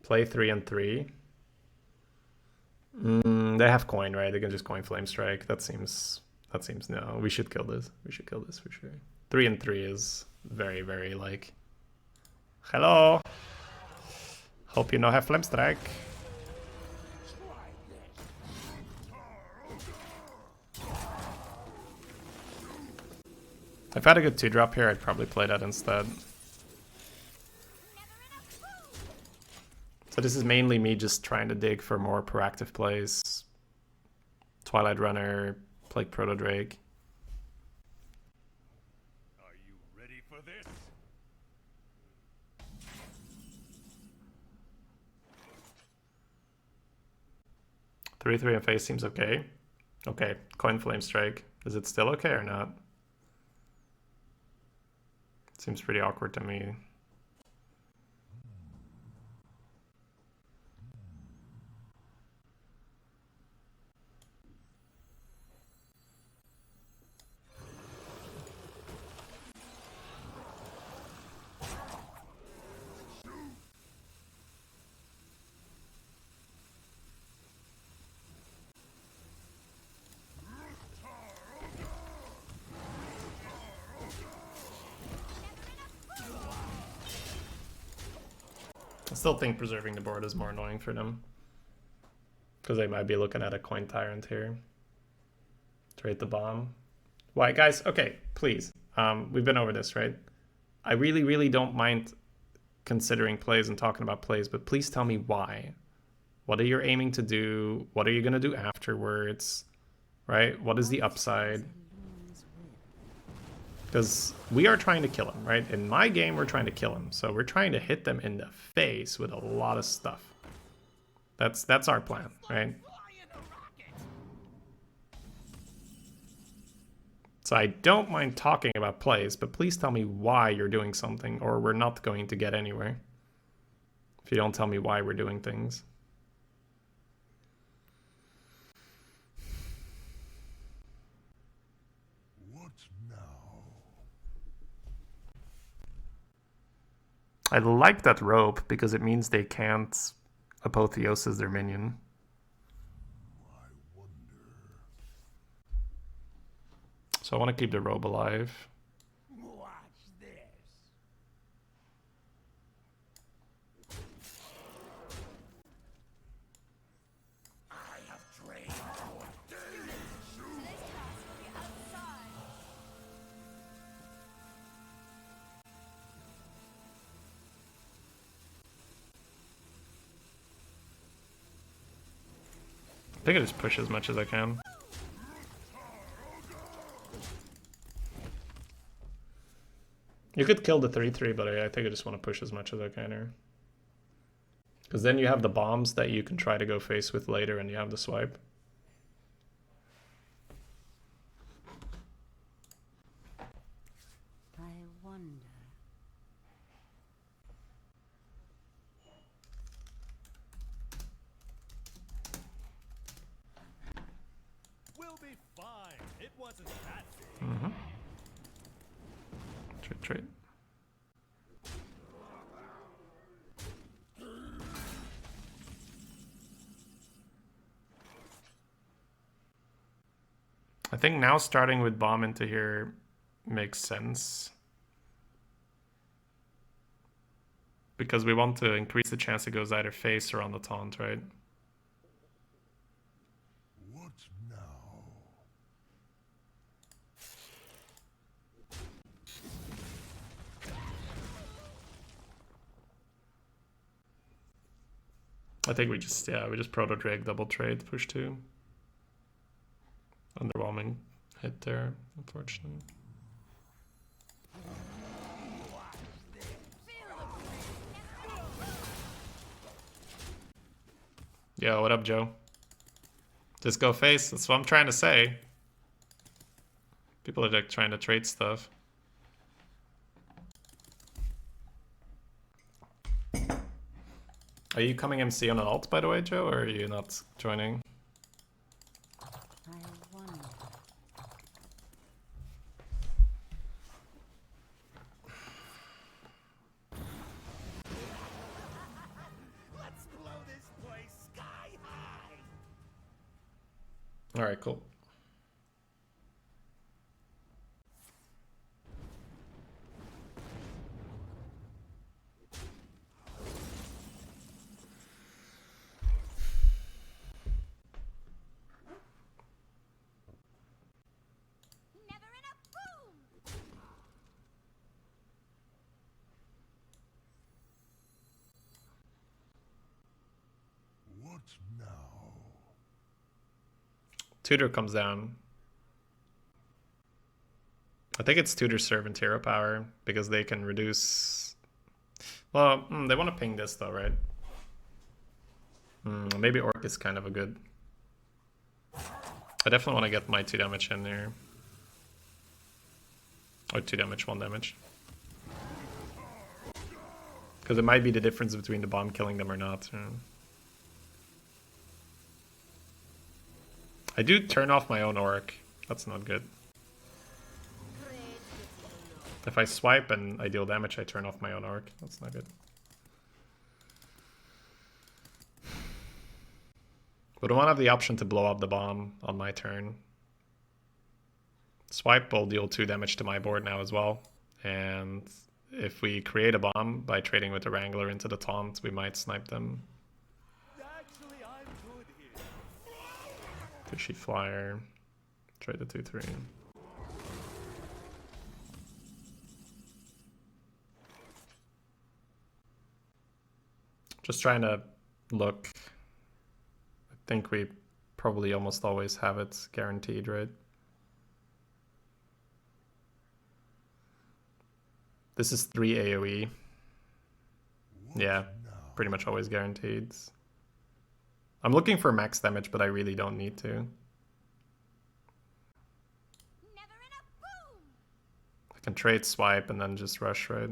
Play 3 and 3. They have coin, right? They can just coin Flame Strike. That seems no. We should kill this. We should kill this for sure. 3 and 3 is very, very like. Hello. Hope you know have Flame Strike. If I had a good 2-drop here, I'd probably play that instead. So this is mainly me just trying to dig for more proactive plays. Twilight Runner, Plague Proto-Drake. Are you ready for this? 3/3 and face seems okay. Okay, coin Flame Strike. Is it still okay or not? Seems pretty awkward to me. I still think preserving the board is more annoying for them. Because they might be looking at a coin tyrant here. Trade the bomb. Why, guys? Okay, please. We've been over this, right? I really don't mind considering plays and talking about plays, but please tell me why. What are you aiming to do? What are you going to do afterwards? Right? What is the upside? Because we are trying to kill him, right? In my game, we're trying to kill him. So we're trying to hit them in the face with a lot of stuff. That's our plan, right? So I don't mind talking about plays, but please tell me why you're doing something, or we're not going to get anywhere. If you don't tell me why we're doing things. What now? I like that rope because it means they can't apotheosis their minion. I wonder. So I want to keep the robe alive. Watch this. I think I just push as much as I can. You could kill the 3-3, but I think I just want to push as much as I can here. Because then you have the bombs that you can try to go face with later, and you have the swipe. I wonder. We'll be fine. It wasn't that big. Mm-hmm. Trade. I think now starting with bomb into here makes sense. Because we want to increase the chance it goes either face or on the taunt, right? What now? I think we just proto drag double trade, push 2. Underwhelming hit there, unfortunately. Yo, what up, Joe? Just go face, that's what I'm trying to say. People are like trying to trade stuff. Are you coming MC on an alt, by the way, Joe, or are you not joining? I wonder. Let's blow this place sky high. All right, cool. Never enough room. What now? Tutor comes down. I think it's Tutor Servant hero power because they can reduce. Well, they want to ping this though, right? Maybe Orc is kind of a good. I definitely want to get my 2 damage in here. Or 2 damage, 1 damage. Because it might be the difference between the bomb killing them or not. I do turn off my own Orc. That's not good. If I swipe and I deal damage, I turn off my own Orc. That's not good. But I want to have the option to blow up the bomb on my turn. Swipe will deal 2 damage to my board now as well. And if we create a bomb by trading with the Wrangler into the taunt, we might snipe them. Actually, I'm good here. Fishy Flyer. Trade the 2-3. Just trying to look. I think we probably almost always have it guaranteed, right? This is 3 AoE. Yeah, pretty much always guaranteed. I'm looking for max damage, but I really don't need to. Never enough room. I can trade swipe and then just rush, right?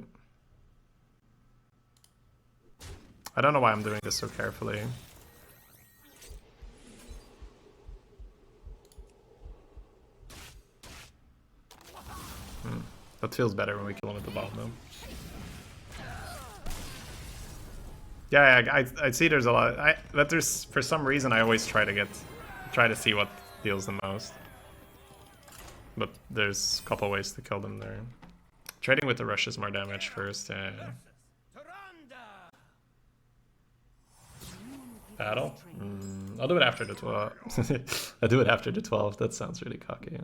I don't know why I'm doing this so carefully. That feels better when we kill him at the bottom, though. Yeah, I see there's a lot. But there's, for some reason, I always try to see what deals the most. But there's a couple ways to kill them there. Trading with the rush is more damage first. Yeah. Battle? I'll do it after the 12. I'll do it after the 12. That sounds really cocky.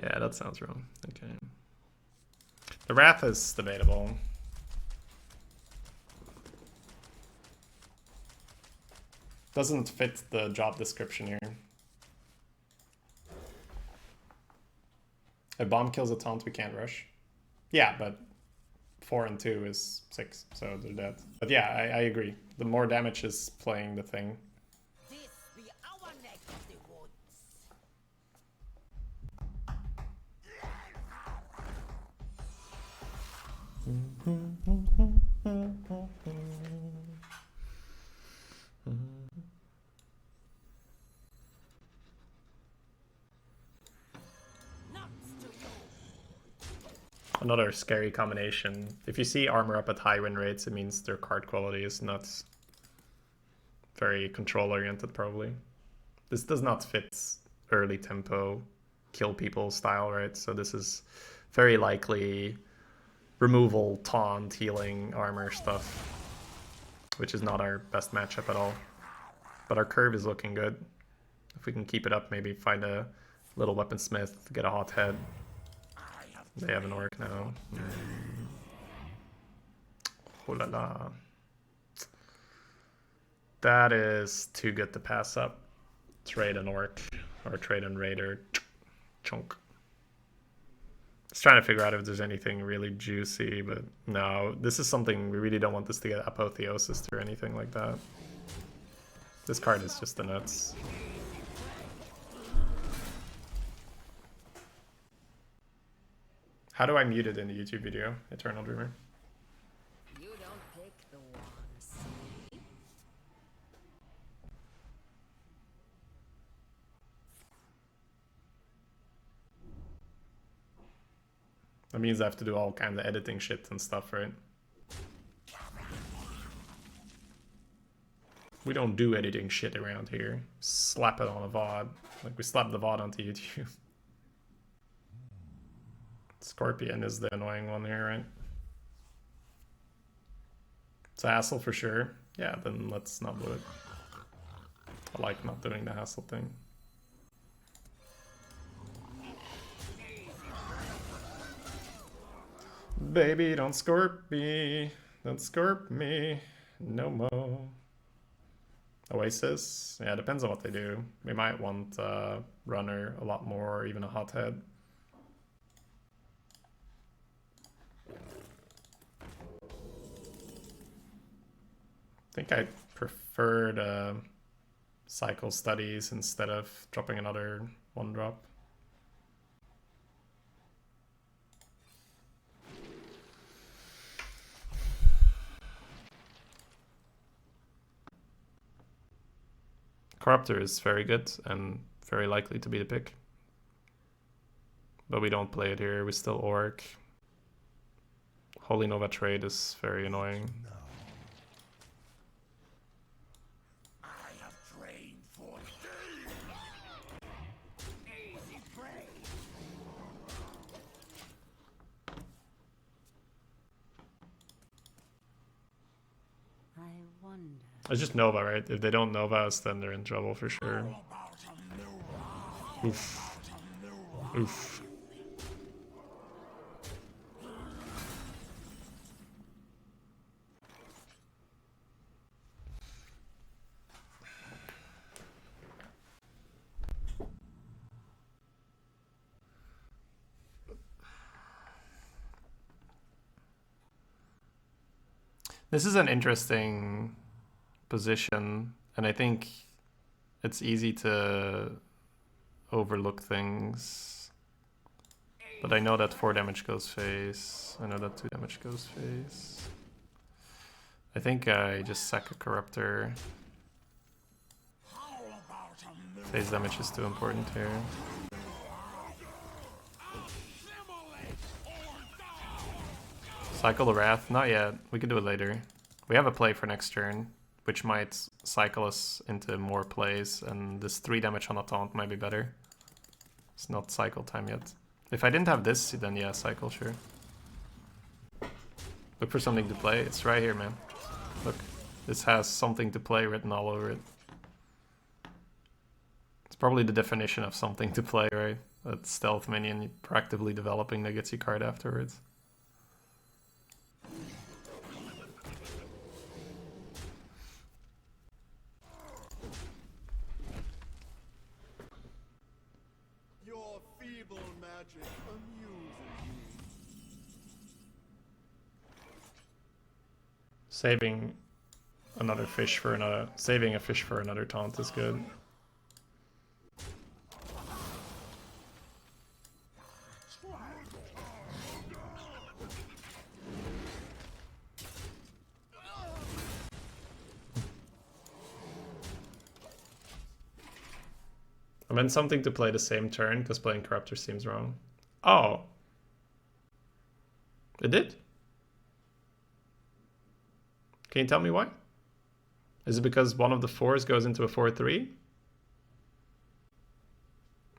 Yeah, that sounds wrong. Okay. The Wrath is debatable. Doesn't fit the job description here. If bomb kills a taunt, we can't rush. Yeah, but 4 and 2 is 6, so they're dead. But yeah, I agree. The more damage is playing the thing. This be our neck of the woods. Another scary combination. If you see armor up at high win rates, it means their card quality is not very control oriented probably. This does not fit early tempo, kill people style, right? So this is very likely removal, taunt, healing, armor stuff, which is not our best matchup at all. But our curve is looking good. If we can keep it up, maybe find a little weaponsmith, get a hot head. They have an orc now. Oh la la. That is too good to pass up. Trade an orc or trade an raider. Chunk. Just trying to figure out if there's anything really juicy, but no, this is something we really don't want this to get apotheosis or anything like that. This card is just the nuts. How do I mute it in the YouTube video, Eternal Dreamer? You don't pick the ones. That means I have to do all kinds of editing shit and stuff, right? We don't do editing shit around here. Slap it on a VOD. Like we slapped the VOD onto YouTube. Scorpion is the annoying one here, right? It's a hassle for sure. Yeah, then let's not do it. I like not doing the hassle thing. Baby, don't scorp me. Don't scorp me. No more. Oasis? Yeah, depends on what they do. We might want runner a lot more, or even a hothead. I think I preferred cycle studies instead of dropping another 1-drop. Corruptor is very good and very likely to be the pick. But we don't play it here, we still orc. Holy Nova trade is very annoying. It's just Nova, right? If they don't Nova us, then they're in trouble for sure. Oof. Oof. This is an interesting position, and I think it's easy to overlook things. But I know that 4 damage goes face. I know that 2 damage goes face. I think I just sack a Corruptor. Phase damage is too important here. Cycle the Wrath? Not yet. We can do it later. We have a play for next turn, which might cycle us into more plays, and this 3 damage on a taunt might be better. It's not cycle time yet. If I didn't have this, then yeah, cycle, sure. Look for something to play. It's right here, man. Look, this has something to play written all over it. It's probably the definition of something to play, right? A stealth minion proactively developing that gets you card afterwards. magic amuses you. Saving a fish for another taunt is good. I meant something to play the same turn because playing Corruptor seems wrong. Oh. It did? Can you tell me why? Is it because one of the 4s goes into a 4-3?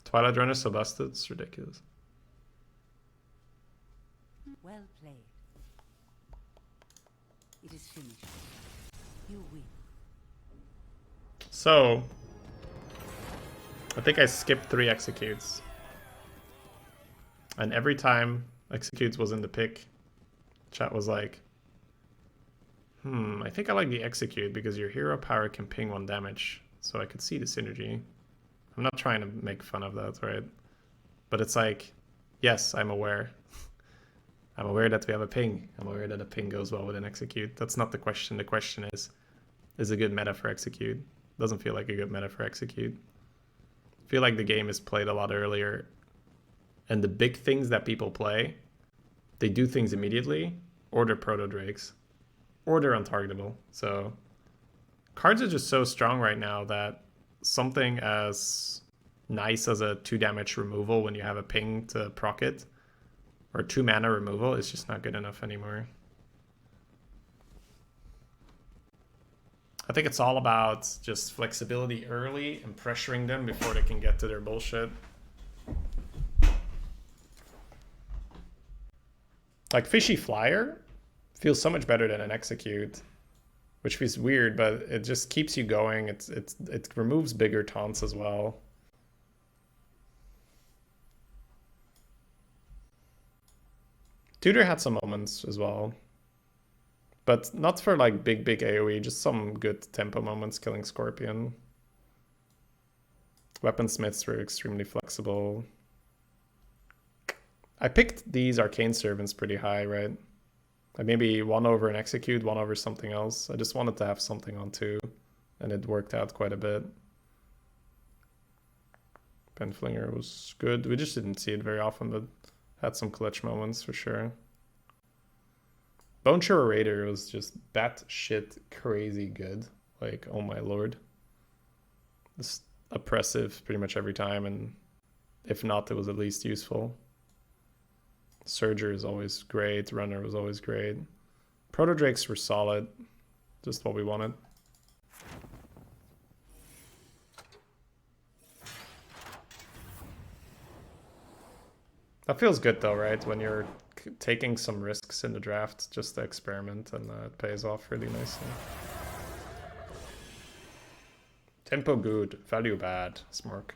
Twilight Runner so busted? It's ridiculous. Well played. It is finished. You win. So, I think I skipped 3 executes. And every time executes was in the pick, chat was like, I think I like the execute because your hero power can ping 1 damage. So I could see the synergy. I'm not trying to make fun of that, right? But it's like, yes, I'm aware. I'm aware that we have a ping. I'm aware that a ping goes well with an execute. That's not the question. The question is a good meta for execute? Doesn't feel like a good meta for execute. I feel like the game is played a lot earlier. And the big things that people play, they do things immediately, or they're proto drakes, or they're untargetable. So cards are just so strong right now that something as nice as a 2 damage removal when you have a ping to proc it, or 2 mana removal is just not good enough anymore. I think it's all about just flexibility early and pressuring them before they can get to their bullshit. Like Fishy Flyer feels so much better than an execute, which feels weird, but it just keeps you going. It removes bigger taunts as well. Tutor had some moments as well, but not for like big AoE, just some good tempo moments killing Scorpion. Weaponsmiths were extremely flexible. I picked these Arcane Servants pretty high, right? Like maybe 1 over an execute, 1 over something else. I just wanted to have something on 2, and it worked out quite a bit. Penflinger was good. We just didn't see it very often, but had some clutch moments for sure. Bone Shore Raider was just batshit crazy good. Like, oh my lord. Just oppressive pretty much every time, and if not, it was at least useful. Surger is always great. Runner was always great. Proto Drakes were solid. Just what we wanted. That feels good though, right? When you're taking some risks in the draft just to experiment, and it pays off really nicely. Tempo good, value bad, Smork.